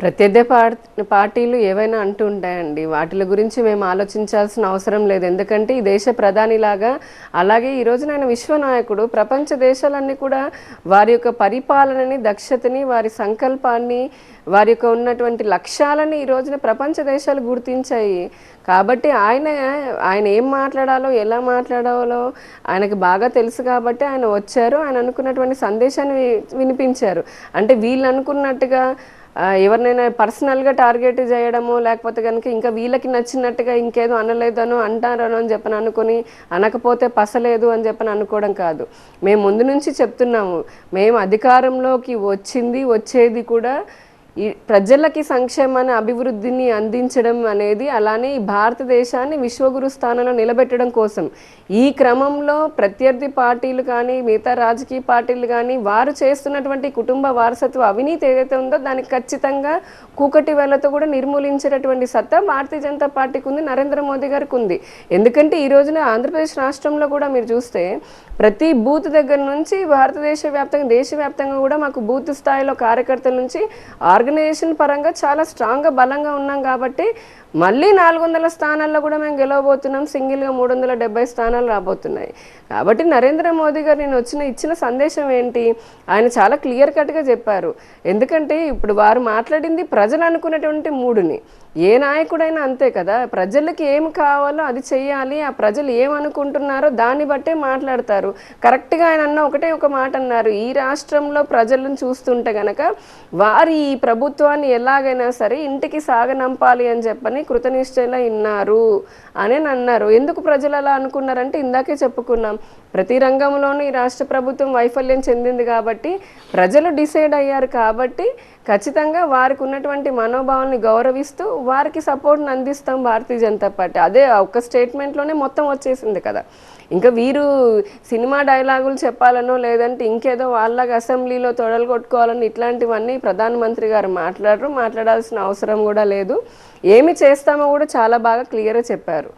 ప్రత్యర్థి పార్టీలు ఏవైనా అంటూ ఉంటాయండి, వాటిల గురించి మేము ఆలోచించాల్సిన అవసరం లేదు. ఎందుకంటే ఈ దేశ ప్రధానిలాగా, అలాగే ఈ రోజున ఆయన విశ్వనాయకుడు, ప్రపంచ దేశాలన్నీ కూడా వారి యొక్క పరిపాలనని, దక్షతని, వారి సంకల్పాన్ని, వారి యొక్క ఉన్నటువంటి లక్ష్యాలని ఈ రోజున ప్రపంచ దేశాలు గుర్తించాయి. కాబట్టి ఆయన ఏం మాట్లాడాలో, ఎలా మాట్లాడాలో ఆయనకు బాగా తెలుసు. కాబట్టి ఆయన వచ్చారు, ఆయన అనుకున్నటువంటి సందేశాన్ని వినిపించారు. అంటే వీళ్ళు అనుకున్నట్టుగా ఎవరినైనా పర్సనల్గా టార్గెట్ చేయడము, లేకపోతే కనుక ఇంకా వీళ్ళకి నచ్చినట్టుగా ఇంకేదో అనలేదనో అంటారనో అని చెప్పని అనుకుని, అనకపోతే పసలేదు అని చెప్పని అనుకోవడం కాదు. మేము ముందు నుంచి చెప్తున్నాము, మేము అధికారంలోకి వచ్చేది కూడా ఈ ప్రజలకి సంక్షేమాన్ని, అభివృద్ధిని అందించడం అనేది, అలానే ఈ భారతదేశాన్ని విశ్వగురు స్థానంలో నిలబెట్టడం కోసం. ఈ క్రమంలో ప్రత్యర్థి పార్టీలు కానీ, మిగతా రాజకీయ పార్టీలు కానీ వారు చేస్తున్నటువంటి కుటుంబ వారసత్వ అవినీతి ఏదైతే ఉందో దానికి ఖచ్చితంగా కూకటి వేళ్లతో కూడా నిర్మూలించేటటువంటి సత్తా భారతీయ జనతా పార్టీకి ఉంది, నరేంద్ర మోదీ గారికి ఉంది. ఎందుకంటే ఈ రోజున ఆంధ్రప్రదేశ్ రాష్ట్రంలో కూడా మీరు చూస్తే ప్రతి బూత్ దగ్గర నుంచి భారతదేశ వ్యాప్తంగా, దేశవ్యాప్తంగా కూడా మాకు బూత్ స్థాయిలో కార్యకర్తల నుంచి ఆర్గనైజేషన్ పరంగా చాలా స్ట్రాంగ్గా, బలంగా ఉన్నాం. కాబట్టి మళ్ళీ 400 స్థానాల్లో కూడా మేము గెలవబోతున్నాం. సింగిల్గా 370 స్థానాలు రాబోతున్నాయి. కాబట్టి నరేంద్ర మోదీ గారు నేను ఇచ్చిన సందేశం ఏంటి, ఆయన చాలా క్లియర్ కట్గా చెప్పారు. ఎందుకంటే ఇప్పుడు వారు మాట్లాడింది ప్రజలు అనుకునేటువంటి మూడుని. ఏ నాయకుడైనా అంతే కదా, ప్రజలకి ఏం కావాలో అది చెయ్యాలి, ఆ ప్రజలు ఏమనుకుంటున్నారో దాన్ని బట్టే మాట్లాడతారు. కరెక్ట్గా ఆయన ఒకటే ఒక మాట అన్నారు, ఈ రాష్ట్రంలో ప్రజలను చూస్తుంటే గనక వారి ఈ ప్రభుత్వాన్ని ఎలాగైనా సరే ఇంటికి సాగనంపాలి అని చెప్పని ప్రజలని కృతనిశ్చయలా ఇన్నారు అని అన్నారు. ఎందుకు ప్రజలు అలా అనుకున్నారంటే ఇందాకే చెప్పుకున్నాం, ప్రతి రంగంలోనూ ఈ రాష్ట్ర ప్రభుత్వం వైఫల్యం చెందింది కాబట్టి ప్రజలు డిసైడ్ అయ్యారు కాబట్టి ఖచ్చితంగా వారికి ఉన్నటువంటి మనోభావాన్ని గౌరవిస్తూ వారికి సపోర్ట్ని అందిస్తాం భారతీయ జనతా పార్టీ. అదే ఒక స్టేట్మెంట్లోనే మొత్తం వచ్చేసింది కదా. ఇంకా వీరు సినిమా డైలాగులు చెప్పాలనో లేదంటే ఇంకేదో వాళ్ళకి అసెంబ్లీలో తొడలు కొట్టుకోవాలని ఇట్లాంటివన్నీ ప్రధానమంత్రి గారు మాట్లాడాల్సిన అవసరం కూడా లేదు. ఏమి చేస్తామో కూడా చాలా బాగా క్లియర్గా చెప్పారు.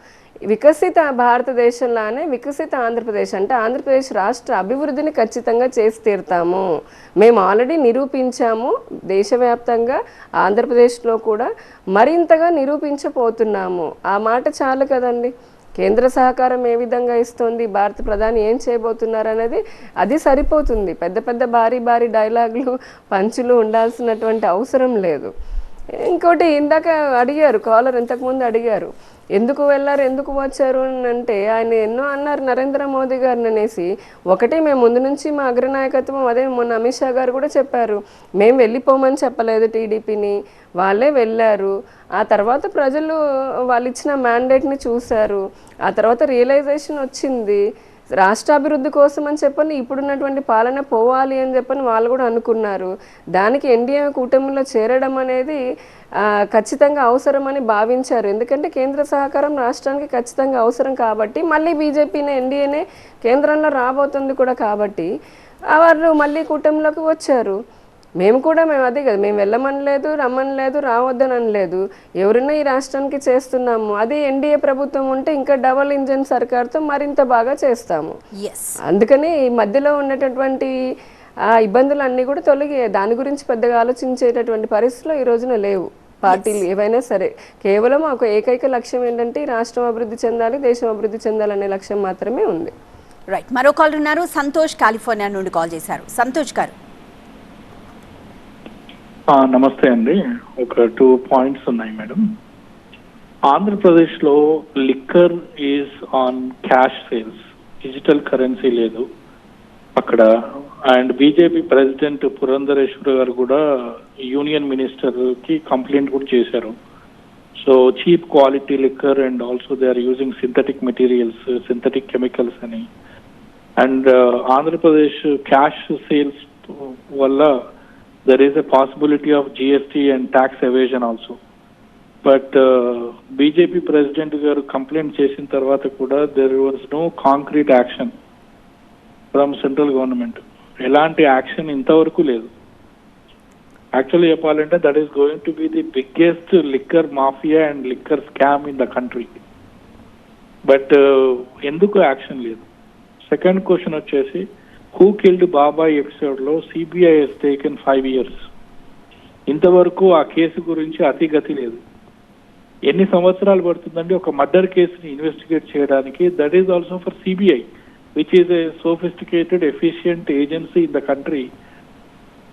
వికసిత భారతదేశంలానే వికసిత ఆంధ్రప్రదేశ్ అంటే ఆంధ్రప్రదేశ్ రాష్ట్ర అభివృద్ధిని ఖచ్చితంగా చేసి తీరుతాము. మేము ఆల్రెడీ నిరూపించాము, దేశవ్యాప్తంగా ఆంధ్రప్రదేశ్లో కూడా మరింతగా నిరూపించబోతున్నాము. ఆ మాట చాలు కదండి. కేంద్ర సహకారం ఏ విధంగా ఇస్తుంది, భారత ప్రధాని ఏం చేయబోతున్నారు అనేది అది సరిపోతుంది. పెద్ద పెద్ద భారీ డైలాగులు పంచులు ఉండాల్సినటువంటి అవసరం లేదు. ఇంకోటి ఇందాక అడిగారు కాలర్, ఇంతకుముందు అడిగారు ఎందుకు వెళ్ళారు ఎందుకు వచ్చారు అని అంటే ఆయన ఎన్నో అన్నారు నరేంద్ర మోదీ గారిని అనేసి. ఒకటి మేము ముందు నుంచి మా అగ్రనాయకత్వం, అదే మొన్న అమిత్ షా గారు కూడా చెప్పారు, మేము వెళ్ళిపోమని చెప్పలేదు టీడీపీని, వాళ్ళే వెళ్ళారు. ఆ తర్వాత ప్రజలు వాళ్ళు ఇచ్చిన మ్యాండేట్ని చూశారు, ఆ తర్వాత రియలైజేషన్ వచ్చింది రాష్ట్ర అభివృద్ధి కోసం అని చెప్పని ఇప్పుడున్నటువంటి పాలన పోవాలి అని చెప్పని వాళ్ళు కూడా అనుకున్నారు. దానికి ఎన్డీఏ కూటమిలో చేరడం అనేది ఖచ్చితంగా అవసరమని భావించారు. ఎందుకంటే కేంద్ర సహకారం రాష్ట్రానికి ఖచ్చితంగా అవసరం కాబట్టి, మళ్ళీ బీజేపీనే ఎన్డీఏనే కేంద్రంలో రాబోతుంది కూడా కాబట్టి వాళ్ళు మళ్ళీ కూటమిలోకి వచ్చారు. మేము అదే కదా, మేము వెళ్ళమనలేదు, రమ్మనలేదు, రావద్దని అనలేదు. ఎవరైనా ఈ రాష్ట్రానికి చేస్తున్నాము. అదే ఎన్డీఏ ప్రభుత్వం ఉంటే ఇంకా డబల్ ఇంజన్ సర్కార్తో మరింత బాగా చేస్తాము. అందుకని ఈ మధ్యలో ఉన్నటువంటి ఇబ్బందులు అన్నీ కూడా తొలగి దాని గురించి పెద్దగా ఆలోచించేటటువంటి పరిస్థితులు ఈ రోజున లేవు పార్టీలు ఏవైనా సరే. కేవలం ఒక ఏకైక లక్ష్యం ఏంటంటే రాష్ట్రం అభివృద్ధి చెందాలి, దేశం అభివృద్ధి చెందాలనే లక్ష్యం మాత్రమే ఉంది. రైట్, మరో కాల్ ఉన్నారు. సంతోష్ కాలిఫోర్నియా నుండి కాల్ చేశారు. సంతోష్ గారు. నమస్తే అండి. ఒక 2 పాయింట్స్ ఉన్నాయి మేడం. ఆంధ్రప్రదేశ్లో liquor is on cash sales, digital currency లేదు అక్కడ. అండ్ బీజేపీ ప్రెసిడెంట్ పురంధరేశ్వర గారు కూడా యూనియన్ మినిస్టర్కి కంప్లైంట్ కూడా చేశారు. So cheap quality liquor and also they are using synthetic materials, synthetic chemicals అని. అండ్ ఆంధ్రప్రదేశ్ క్యాష్ సేల్స్ వల్ల there is a possibility of GST and tax evasion also. But BJP president garu complaint chesin tarvata kuda there was no concrete action from central government. Elanti action intavaraku ledu. Actually cheppalante that is going to be the biggest liquor mafia and liquor scam in the country. But enduku action ledu. Second question vachesi, who killed బాబాయ్ ఎపిసోడ్లో సిబిఐ హెస్ టేకెన్ 5 years. ఇంతవరకు ఆ కేసు గురించి అతిగతి లేదు. ఎన్ని సంవత్సరాలు పడుతుందండి ఒక మర్డర్ కేసుని ఇన్వెస్టిగేట్ చేయడానికి? That is also for CBI which is a sophisticated efficient agency in the country.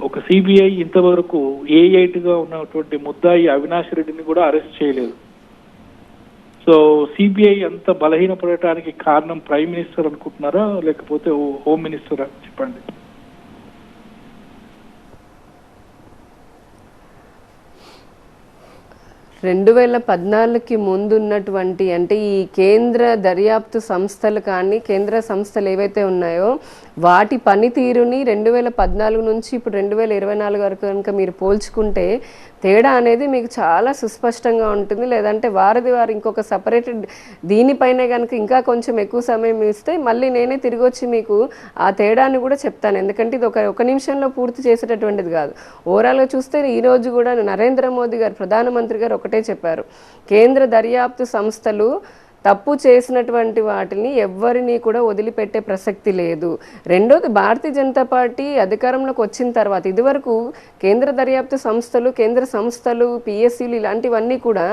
ఒక సిబిఐ ఇంతవరకు A8గా ఉన్నటువంటి ముద్దాయి అవినాష్ రెడ్డిని కూడా అరెస్ట్ చేయలేదు. సో సిబిఐ అంత బలహీనపడటానికి కారణం ప్రైమ్ మినిస్టర్ అనుకుంటున్నారా లేకపోతే హోమ్ మినిస్టరా? చెప్పండి. 2014కి ముందు ఉన్నటువంటి అంటే ఈ కేంద్ర దర్యాప్తు సంస్థలు కానీ కేంద్ర సంస్థలు ఏవైతే ఉన్నాయో వాటి పనితీరుని 2014 నుంచి ఇప్పుడు 2024 వరకు కనుక మీరు పోల్చుకుంటే తేడా అనేది మీకు చాలా సుస్పష్టంగా ఉంటుంది. లేదంటే వారు ఇంకొక సపరేటెడ్ దీనిపైనే కనుక ఇంకా కొంచెం ఎక్కువ సమయం ఇస్తే మళ్ళీ నేనే తిరిగి వచ్చి మీకు ఆ తేడాన్ని కూడా చెప్తాను. ఎందుకంటే ఇది ఒక నిమిషంలో పూర్తి చేసేటటువంటిది కాదు. ఓవరాల్గా చూస్తే ఈరోజు కూడా నరేంద్ర మోదీ గారు ప్రధానమంత్రి గారు ఒకటే చెప్పారు, కేంద్ర దర్యాప్తు సంస్థలు తప్పు చేసినటువంటి వాటిని ఎవ్వరిని కూడా వదిలిపెట్టే ప్రసక్తి లేదు. రెండోది, భారతీయ జనతా పార్టీ అధికారంలోకి వచ్చిన తర్వాత ఇదివరకు కేంద్ర దర్యాప్తు సంస్థలు, కేంద్ర సంస్థలు, పిఎస్సీలు ఇలాంటివన్నీ కూడా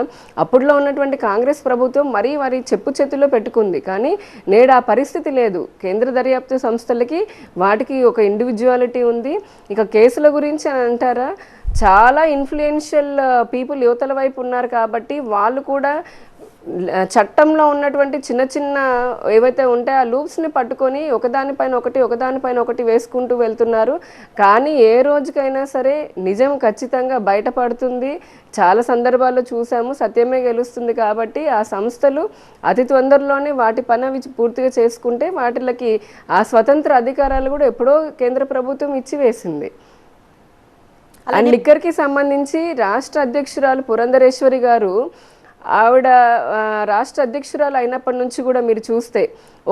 అప్పుడులో ఉన్నటువంటి కాంగ్రెస్ ప్రభుత్వం మరీ వారి చెప్పు చేతుల్లో పెట్టుకుంది. కానీ నేడు ఆ పరిస్థితి లేదు. కేంద్ర దర్యాప్తు సంస్థలకి వాటికి ఒక ఇండివిజువాలిటీ ఉంది. ఇక కేసుల గురించి అంటారా, చాలా ఇన్ఫ్లుయెన్షియల్ పీపుల్ యువతల వైపు ఉన్నారు కాబట్టి వాళ్ళు కూడా చట్టంలో ఉన్నటువంటి చిన్న చిన్న ఏవైతే ఉంటాయో ఆ లూప్స్ని పట్టుకొని ఒకదానిపైన ఒకటి వేసుకుంటూ వెళ్తున్నారు. కానీ ఏ రోజుకైనా సరే నిజం ఖచ్చితంగా బయటపడుతుంది. చాలా సందర్భాల్లో చూసాము, సత్యమే గెలుస్తుంది. కాబట్టి ఆ సంస్థలు అతి తొందరలోనే వాటి పని అవి పూర్తిగా చేసుకుంటే వాటికి ఆ స్వతంత్ర అధికారాలు కూడా ఎప్పుడో కేంద్ర ప్రభుత్వం ఇచ్చివేసింది. అండ్ లిక్కర్కి సంబంధించి రాష్ట్ర అధ్యక్షురాలు పురంధరేశ్వరి గారు, ఆవిడ రాష్ట్ర అధ్యక్షురాలు అయినప్పటి నుంచి కూడా మీరు చూస్తే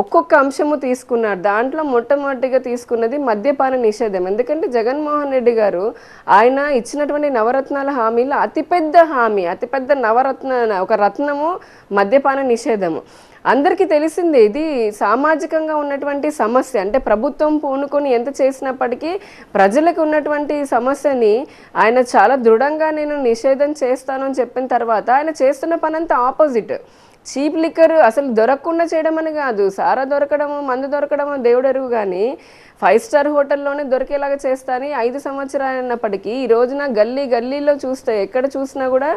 ఒక్కొక్క అంశము తీసుకున్నారు. దాంట్లో మొట్టమొదటిగా తీసుకున్నది మద్యపాన నిషేధం. ఎందుకంటే జగన్మోహన్ రెడ్డి గారు ఆయన ఇచ్చినటువంటి నవరత్నాల హామీలో అతిపెద్ద ఒక రత్నము మద్యపాన నిషేధము. అందరికీ తెలిసిందే, ఇది సామాజికంగా ఉన్నటువంటి సమస్య. అంటే ప్రభుత్వం పూనుకొని ఎంత చేసినప్పటికీ ప్రజలకు ఉన్నటువంటి సమస్యని ఆయన చాలా దృఢంగా నేను నిషేధం చేస్తాను అని చెప్పిన తర్వాత ఆయన చేస్తున్న పని అంతా ఆపోజిట్. చీప్ లిక్కర్ అసలు దొరకకుండా చేయడం అని కాదు, సారా దొరకడము మందు దొరకడము దేవుడెరుగు, కానీ 5 స్టార్ హోటల్లోనే దొరికేలాగా చేస్తాను 5 సంవత్సరాలు అన్నప్పటికీ ఈ రోజున గల్లీలో చూస్తే ఎక్కడ చూసినా కూడా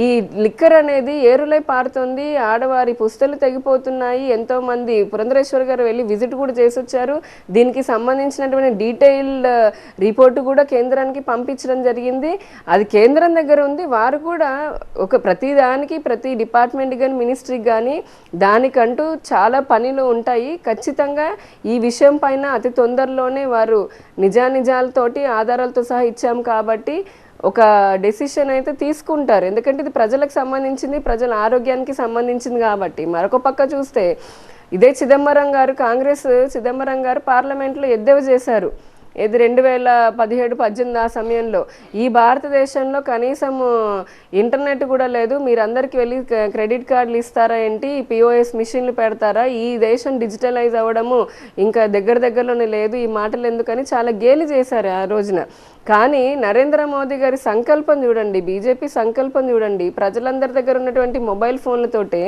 ఈ లిక్కర్ అనేది ఏరులై పారుతుంది. ఆడవారి పుస్తలు తెగిపోతున్నాయి. ఎంతోమంది పురంధరేశ్వర్ గారు వెళ్ళి విజిట్ కూడా చేసి వచ్చారు. దీనికి సంబంధించినటువంటి డీటెయిల్డ్ రిపోర్టు కూడా కేంద్రానికి పంపించడం జరిగింది. అది కేంద్రం దగ్గర ఉంది. వారు కూడా ప్రతి డిపార్ట్మెంట్ కానీ మినిస్ట్రీకి కానీ దానికంటూ చాలా పనులు ఉంటాయి. ఖచ్చితంగా ఈ విషయం పైన అతి తొందరలోనే వారు నిజానిజాలతోటి ఆధారాలతో సహా ఇచ్చాం కాబట్టి ఒక డెసిషన్ అయితే తీసుకుంటారు. ఎందుకంటే ఇది ప్రజలకు సంబంధించింది, ప్రజల ఆరోగ్యానికి సంబంధించింది కాబట్టి. మరొక పక్క చూస్తే ఇదే కాంగ్రెస్ చిదంబరం గారు పార్లమెంట్లో ఎద్దేవా చేశారు. ఇది 2017-18 ఆ సమయంలో ఈ భారతదేశంలో కనీసం ఇంటర్నెట్ కూడా లేదు, మీరందరికీ వెళ్ళి క్రెడిట్ కార్డులు ఇస్తారా ఏంటి, పిఓఎస్ మిషన్లు పెడతారా, ఈ దేశం డిజిటలైజ్ అవ్వడము ఇంకా దగ్గరలోనే లేదు, ఈ మాటలు ఎందుకని చాలా గేలి చేశారు ఆ రోజున. కానీ నరేంద్ర మోదీ గారి సంకల్పం చూడండి, బీజేపీ సంకల్పం చూడండి, ప్రజలందరి దగ్గర ఉన్నటువంటి మొబైల్ ఫోన్లతోటే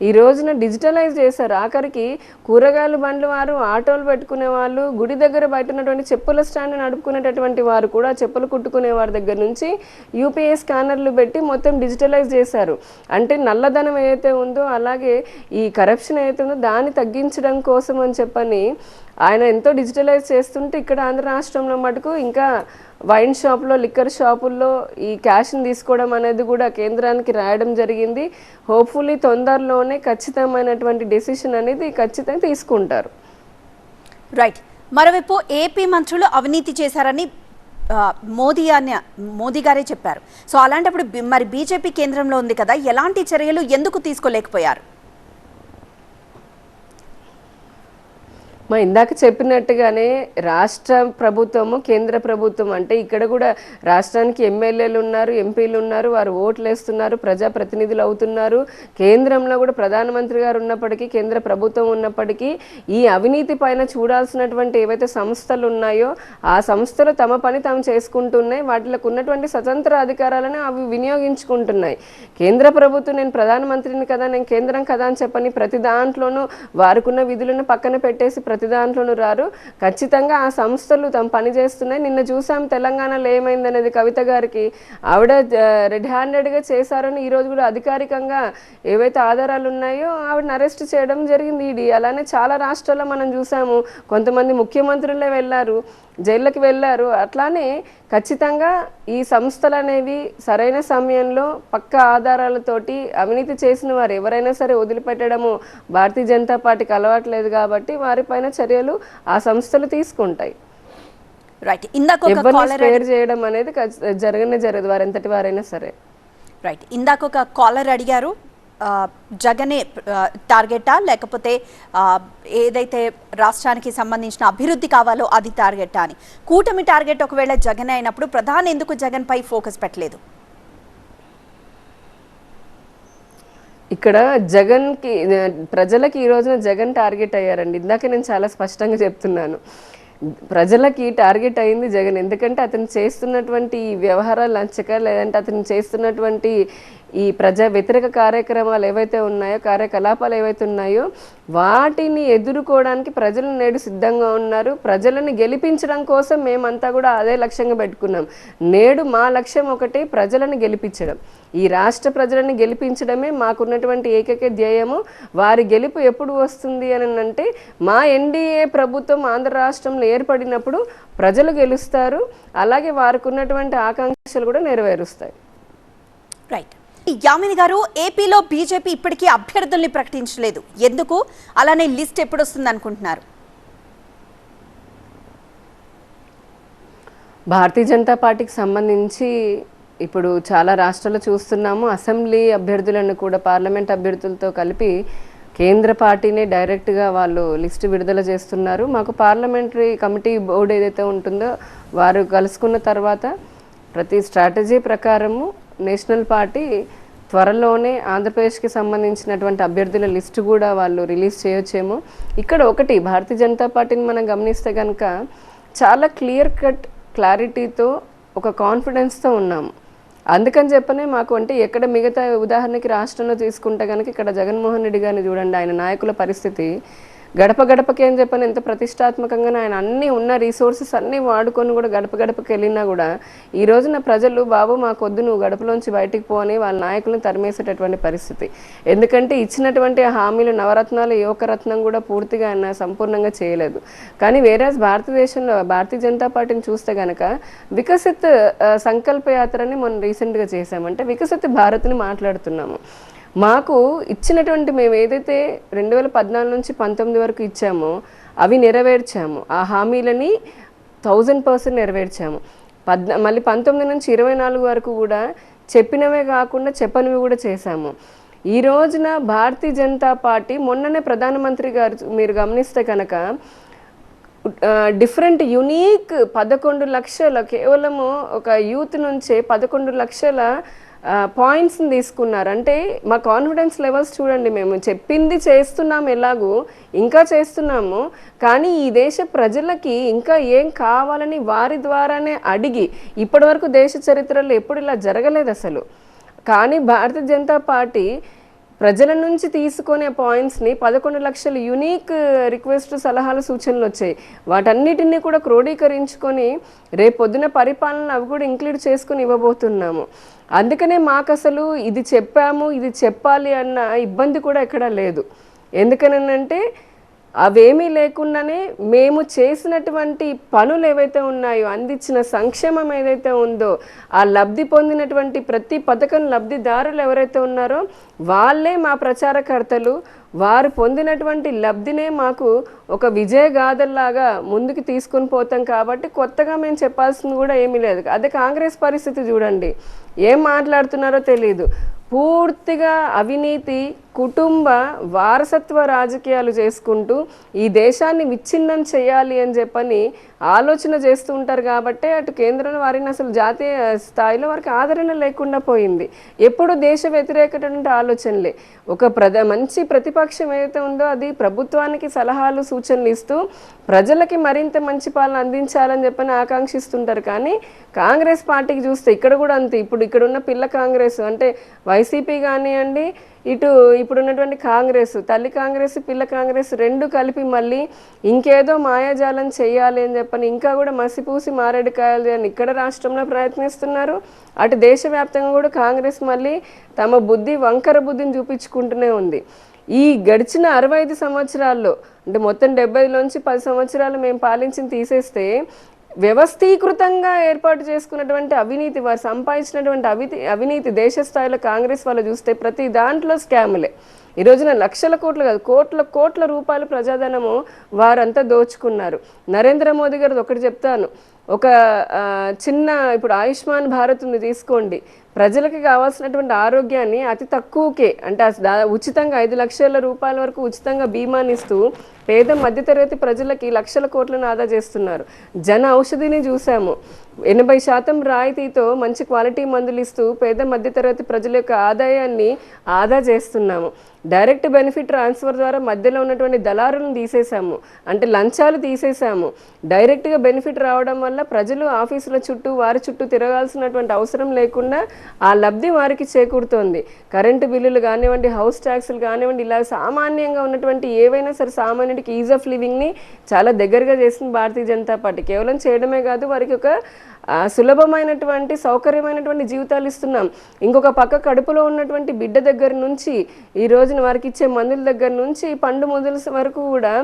ఈ రోజున డిజిటలైజ్ చేశారు. ఆఖరికి కూరగాయల బండ్ల వారు, ఆటోలు పెట్టుకునే వాళ్ళు, గుడి దగ్గర బయట ఉన్నటువంటి చెప్పుల స్టాండ్ నడుపుకునేటటువంటి వారు కూడా, చెప్పులు కుట్టుకునే వారి దగ్గర నుంచి యూపీఐ స్కానర్లు పెట్టి మొత్తం డిజిటలైజ్ చేశారు. అంటే నల్లధనం ఏదైతే ఉందో, అలాగే ఈ కరప్షన్ ఏదైతే ఉందో దాన్ని తగ్గించడం కోసం అని చెప్పని ఆయన ఎంతో డిజిటలైజ్ చేస్తుంటే, ఇక్కడ ఆంధ్ర రాష్ట్రంలో మటుకు ఇంకా వైన్ షాప్లో, లిక్కర్ షాపుల్లో ఈ క్యాష్ని తీసుకోవడం అనేది కూడా కేంద్రానికి రాయడం జరిగింది. హోప్ఫుల్లీ తొందరలోనే ఖచ్చితమైనటువంటి డెసిషన్ అనేది ఖచ్చితంగా తీసుకుంటారు. రైట్. మరోవైపు ఏపీ మంత్రులు అవినీతి చేశారని మోదీ గారే చెప్పారు. సో అలాంటప్పుడు మరి బీజేపీ కేంద్రంలో ఉంది కదా, ఎలాంటి చర్యలు ఎందుకు తీసుకోలేకపోయారు? ఇందాక చెప్పినట్టుగానే రాష్ట్ర ప్రభుత్వము, కేంద్ర ప్రభుత్వం అంటే ఇక్కడ కూడా రాష్ట్రానికి ఎమ్మెల్యేలు ఉన్నారు, ఎంపీలు ఉన్నారు, వారు ఓట్లు వేస్తున్నారు, ప్రజాప్రతినిధులు అవుతున్నారు. కేంద్రంలో కూడా ప్రధానమంత్రి గారు ఉన్నప్పటికీ, కేంద్ర ప్రభుత్వం ఉన్నప్పటికీ ఈ అవినీతి పైన చూడాల్సినటువంటి ఏవైతే సంస్థలు ఉన్నాయో ఆ సంస్థలు తమ పని తాము చేసుకుంటున్నాయి. వాటికి ఉన్నటువంటి స్వతంత్ర అధికారాలను అవి వినియోగించుకుంటున్నాయి. కేంద్ర ప్రభుత్వం నేను ప్రధానమంత్రిని కదా, నేను కేంద్రం కదా అని చెప్పని ప్రతి దాంట్లోనూ వారికున్న విధులను పక్కన పెట్టేసి ప్రతి దాంట్లోనూ రారు. ఖచ్చితంగా ఆ సంస్థలు తమ పని చేస్తున్నాయి. నిన్న చూసాం తెలంగాణలో ఏమైందనేది, కవిత గారికి ఆవిడ రెడ్ హ్యాండెడ్గా చేశారని ఈరోజు కూడా అధికారికంగా ఏవైతే ఆధారాలు ఉన్నాయో ఆవిడని అరెస్ట్ చేయడం జరిగింది ఈడీ. అలానే చాలా రాష్ట్రాల్లో మనం చూసాము, కొంతమంది ముఖ్యమంత్రులే వెళ్ళారు, జైళ్ళకి వెళ్ళారు. అట్లానే ఖచ్చితంగా ఈ సంస్థలు అనేవి సరైన సమయంలో పక్క ఆధారాలతోటి అవినీతి చేసిన వారు ఎవరైనా సరే వదిలిపెట్టడము భారతీయ జనతా పార్టీకి అలవాట్లేదు కాబట్టి వారిపైన చర్యలు ఆ సంస్థలు తీసుకుంటాయి. రైట్. ఇందాక స్పేర్ చేయడం అనేది జరగదు వారెంతటి వారైనా సరే. రైట్. ఇందాక ఒక కాలర్ అడిగారు, జగనే టార్గెటా లేకపోతే ఏదైతే రాష్ట్రానికి సంబంధించిన అభివృద్ధి కావాలో అది టార్గెటా అని. కూటమి టార్గెట్ ఒకవేళ జగనే అయినప్పుడు ప్రధాని ఎందుకు జగన్ పై ఫోకస్ పెట్టలేదు? ఇక్కడ జగన్కి, ప్రజలకి ఈ రోజున జగన్ టార్గెట్ అయ్యారండి. ఇందాక నేను చాలా స్పష్టంగా చెప్తున్నాను, ప్రజలకి టార్గెట్ అయింది జగన్. ఎందుకంటే అతను చేస్తున్నటువంటి వ్యవహారాలు నచ్చక, లేదంటే అతను చేస్తున్నటువంటి ఈ ప్రజా వ్యతిరేక కార్యక్రమాలు ఏవైతే ఉన్నాయో, కార్యకలాపాలు ఏవైతే ఉన్నాయో వాటిని ఎదుర్కోవడానికి ప్రజలు నేడు సిద్ధంగా ఉన్నారు. ప్రజలను గెలిపించడం కోసం మేమంతా కూడా అదే లక్ష్యంగా పెట్టుకున్నాం. నేడు మా లక్ష్యం ఒకటి, ప్రజలను గెలిపించడం. ఈ రాష్ట్ర ప్రజలను గెలిపించడమే మాకున్నటువంటి ఏకైక ధ్యేయము. వారి గెలుపు ఎప్పుడు వస్తుంది అని అంటే, మా ఎన్డీఏ ప్రభుత్వం ఆంధ్ర రాష్ట్రంలో ఏర్పడినప్పుడు ప్రజలు గెలుస్తారు. అలాగే వారికి ఉన్నటువంటి ఆకాంక్షలు కూడా నెరవేరుస్తాయి. రైట్. యామిని గారు, ఏపీలో బీజేపీ ఇప్పటికీ అభ్యర్థుల్ని ప్రకటించలేదు, ఎందుకు? అలానే లిస్ట్ ఎప్పుడు వస్తుంది అనుకుంటున్నారు? భారతీయ జనతా పార్టీకి సంబంధించి ఇప్పుడు చాలా రాష్ట్రాల్లో చూస్తున్నాము. అసెంబ్లీ అభ్యర్థులను కూడా పార్లమెంట్ అభ్యర్థులతో కలిపి కేంద్ర పార్టీనే డైరెక్ట్గా వాళ్ళు లిస్టు విడుదల చేస్తున్నారు. మాకు పార్లమెంటరీ కమిటీ బోర్డు ఏదైతే ఉంటుందో వారు కలుసుకున్న తర్వాత ప్రతి స్ట్రాటజీ ప్రకారము నేషనల్ పార్టీ త్వరలోనే ఆంధ్రప్రదేశ్కి సంబంధించినటువంటి అభ్యర్థుల లిస్టు కూడా వాళ్ళు రిలీజ్ చేయొచ్చేమో. ఇక్కడ ఒకటి, భారతీయ జనతా పార్టీని మనం గమనిస్తే కనుక చాలా క్లియర్ కట్ క్లారిటీతో ఒక కాన్ఫిడెన్స్తో ఉన్నాము. అందుకని చెప్పనే మాకు అంటే ఎక్కడ మిగతా ఉదాహరణకి రాష్ట్రంలో తీసుకుంటే కనుక ఇక్కడ జగన్మోహన్ రెడ్డి గారిని చూడండి, ఆయన నాయకుల పరిస్థితి గడప గడపకి అని చెప్పని ఎంత ప్రతిష్టాత్మకంగా ఆయన అన్నీ ఉన్న రిసోర్సెస్ అన్నీ వాడుకొని కూడా గడప గడపకి వెళ్ళినా కూడా ఈ రోజున ప్రజలు బాబు మాకొద్దు, నువ్వు గడపలోంచి బయటికి పోని వాళ్ళ నాయకులను తరిమేసేటటువంటి పరిస్థితి. ఎందుకంటే ఇచ్చినటువంటి హామీలు నవరత్నాలు యువకరత్నం కూడా పూర్తిగా ఆయన సంపూర్ణంగా చేయలేదు. కానీ వేరే భారతదేశంలో భారతీయ జనతా పార్టీని చూస్తే కనుక వికసిత్ సంకల్ప యాత్రని మనం రీసెంట్గా చేసామంటే వికసిత్ భారత్ని మాట్లాడుతున్నాము. మాకు ఇచ్చినటువంటి మేము ఏదైతే 2014 నుంచి 19 వరకు ఇచ్చామో అవి నెరవేర్చాము. ఆ హామీలని 1000% నెరవేర్చాము. మళ్ళీ 19 నుంచి 24 వరకు కూడా చెప్పినవే కాకుండా చెప్పనివి కూడా చేశాము. ఈ రోజున భారతీయ జనతా పార్టీ మొన్ననే ప్రధానమంత్రి గారు మీరు గమనిస్తే కనుక డిఫరెంట్ యునీక్ 11 లక్షల కేవలము ఒక యూత్ నుంచే 11 లక్షల పాయింట్స్ని తీసుకున్నారు. అంటే మా కాన్ఫిడెన్స్ లెవెల్స్ చూడండి, మేము చెప్పింది చేస్తున్నాము, ఎలాగూ ఇంకా చేస్తున్నాము. కానీ ఈ దేశ ప్రజలకి ఇంకా ఏం కావాలని వారి ద్వారానే అడిగి, ఇప్పటివరకు దేశ చరిత్రలో ఎప్పుడు ఇలా జరగలేదు అసలు. కానీ భారతీయ జనతా పార్టీ ప్రజల నుంచి తీసుకునే పాయింట్స్ని 11 లక్షల యూనిక్ రిక్వెస్ట్, సలహాలు, సూచనలు వచ్చాయి. వాటన్నిటిని కూడా క్రోడీకరించుకొని రేపొద్దున పరిపాలన అవి కూడా ఇంక్లూడ్ చేసుకుని ఇవ్వబోతున్నాము. అందుకనే మాకు అసలు ఇది చెప్పాము, ఇది చెప్పాలి అన్న ఇబ్బంది కూడా ఎక్కడా లేదు. ఎందుకనంటే అవేమీ లేకుండానే మేము చేసినటువంటి పనులు ఏవైతే ఉన్నాయో, అందించిన సంక్షేమం ఏదైతే ఉందో, ఆ లబ్ధి పొందినటువంటి ప్రతి పథకం లబ్ధిదారులు ఎవరైతే ఉన్నారో వాళ్ళే మా ప్రచారకర్తలు. వారు పొందినటువంటి లబ్ధినే మాకు ఒక విజయగాథల్లాగా ముందుకు తీసుకొని పోతాం. కాబట్టి కొత్తగా మేము చెప్పాల్సింది కూడా ఏమీ లేదు. అదే కాంగ్రెస్ పరిస్థితి చూడండి, ఏం మాట్లాడుతున్నారో తెలియదు. పూర్తిగా అవినీతి, కుటుంబ వారసత్వ రాజకీయాలు చేసుకుంటూ ఈ దేశాన్ని విచ్ఛిన్నం చేయాలి అని చెప్పని ఆలోచన చేస్తూ ఉంటారు. కాబట్టి అటు కేంద్రంలో వారిని అసలు జాతీయ స్థాయిలో వారికి ఆదరణ లేకుండా పోయింది. ఎప్పుడు దేశ వ్యతిరేకటువంటి ఆలోచనలే. ఒక మంచి ప్రతిపక్షం ఏదైతే ఉందో అది ప్రభుత్వానికి సలహాలు, సూచనలు ఇస్తూ ప్రజలకి మరింత మంచి పాలన అందించాలని చెప్పని ఆకాంక్షిస్తుంటారు. కానీ కాంగ్రెస్ పార్టీకి చూస్తే ఇక్కడ కూడా అంతే. ఇప్పుడు ఇక్కడ ఉన్న పిల్ల కాంగ్రెస్ అంటే వైసీపీ కానివ్వండి, ఇటు ఇప్పుడున్నటువంటి కాంగ్రెస్, తల్లి కాంగ్రెస్, పిల్ల కాంగ్రెస్ రెండు కలిపి మళ్ళీ ఇంకేదో మాయాజాలం చేయాలి అని చెప్పని ఇంకా కూడా మసిపూసి మారేడుకాయలు అని ఇక్కడ రాష్ట్రంలో ప్రయత్నిస్తున్నారు. అటు దేశవ్యాప్తంగా కూడా కాంగ్రెస్ మళ్ళీ తమ వంకర బుద్ధిని చూపించుకుంటూనే ఉంది. ఈ గడిచిన 65 సంవత్సరాల్లో అంటే మొత్తం 70లోంచి 10 సంవత్సరాలు మేము పాలించింది తీసేస్తే వ్యవస్థీకృతంగా ఏర్పాటు చేసుకున్నటువంటి అవినీతి, వారు సంపాదించినటువంటి అవినీతి దేశ స్థాయిలో కాంగ్రెస్ వాళ్ళు చూస్తే ప్రతి దాంట్లో స్కాములే. ఈ రోజున లక్షల కోట్లు కాదు, కోట్ల రూపాయల ప్రజాధనము వారంతా దోచుకున్నారు. నరేంద్ర మోదీ గారు ఒకటి చెప్తాను, ఒక చిన్న ఇప్పుడు ఆయుష్మాన్ భారత్ ఉంది తీసుకోండి, ప్రజలకి కావాల్సినటువంటి ఆరోగ్యాన్ని అతి తక్కువకే అంటే ఉచితంగా 5 లక్షల రూపాయల వరకు ఉచితంగా బీమాని ఇస్తూ పేద మధ్యతరగతి ప్రజలకి లక్షల కోట్లను ఆదా చేస్తున్నారు. జన ఔషధిని చూసాము, 80% రాయితీతో మంచి క్వాలిటీ మందులు ఇస్తూ పేద మధ్యతరగతి ప్రజల యొక్క ఆదాయాన్ని ఆదా చేస్తున్నాము. డైరెక్ట్ బెనిఫిట్ ట్రాన్స్ఫర్ ద్వారా మధ్యలో ఉన్నటువంటి దళారులను తీసేసాము, అంటే లంచాలు తీసేసాము. డైరెక్ట్గా బెనిఫిట్ రావడం వల్ల ప్రజలు ఆఫీసుల చుట్టూ వారి చుట్టూ తిరగాల్సినటువంటి అవసరం లేకుండా ఆ లబ్ధి వారికి చేకూరుతోంది. కరెంటు బిల్లులు కానివ్వండి, హౌస్ ట్యాక్సులు కానివ్వండి, ఇలా సామాన్యంగా ఉన్నటువంటి ఏవైనా సరే సామాన్యుడికి ఈజ్ ఆఫ్ లివింగ్ని చాలా దగ్గరగా చేసింది భారతీయ జనతా పార్టీ. కేవలం చేయడమే కాదు, వారికి ఒక సులభమైనటువంటి సౌకర్యమైనటువంటి జీవితాలు ఇస్తున్నాం. ఇంకొక పక్క కడుపులో ఉన్నటువంటి బిడ్డ దగ్గర నుంచి ఈ రోజున వారికి ఇచ్చే మందుల దగ్గర నుంచి పండు మొదలు వరకు కూడా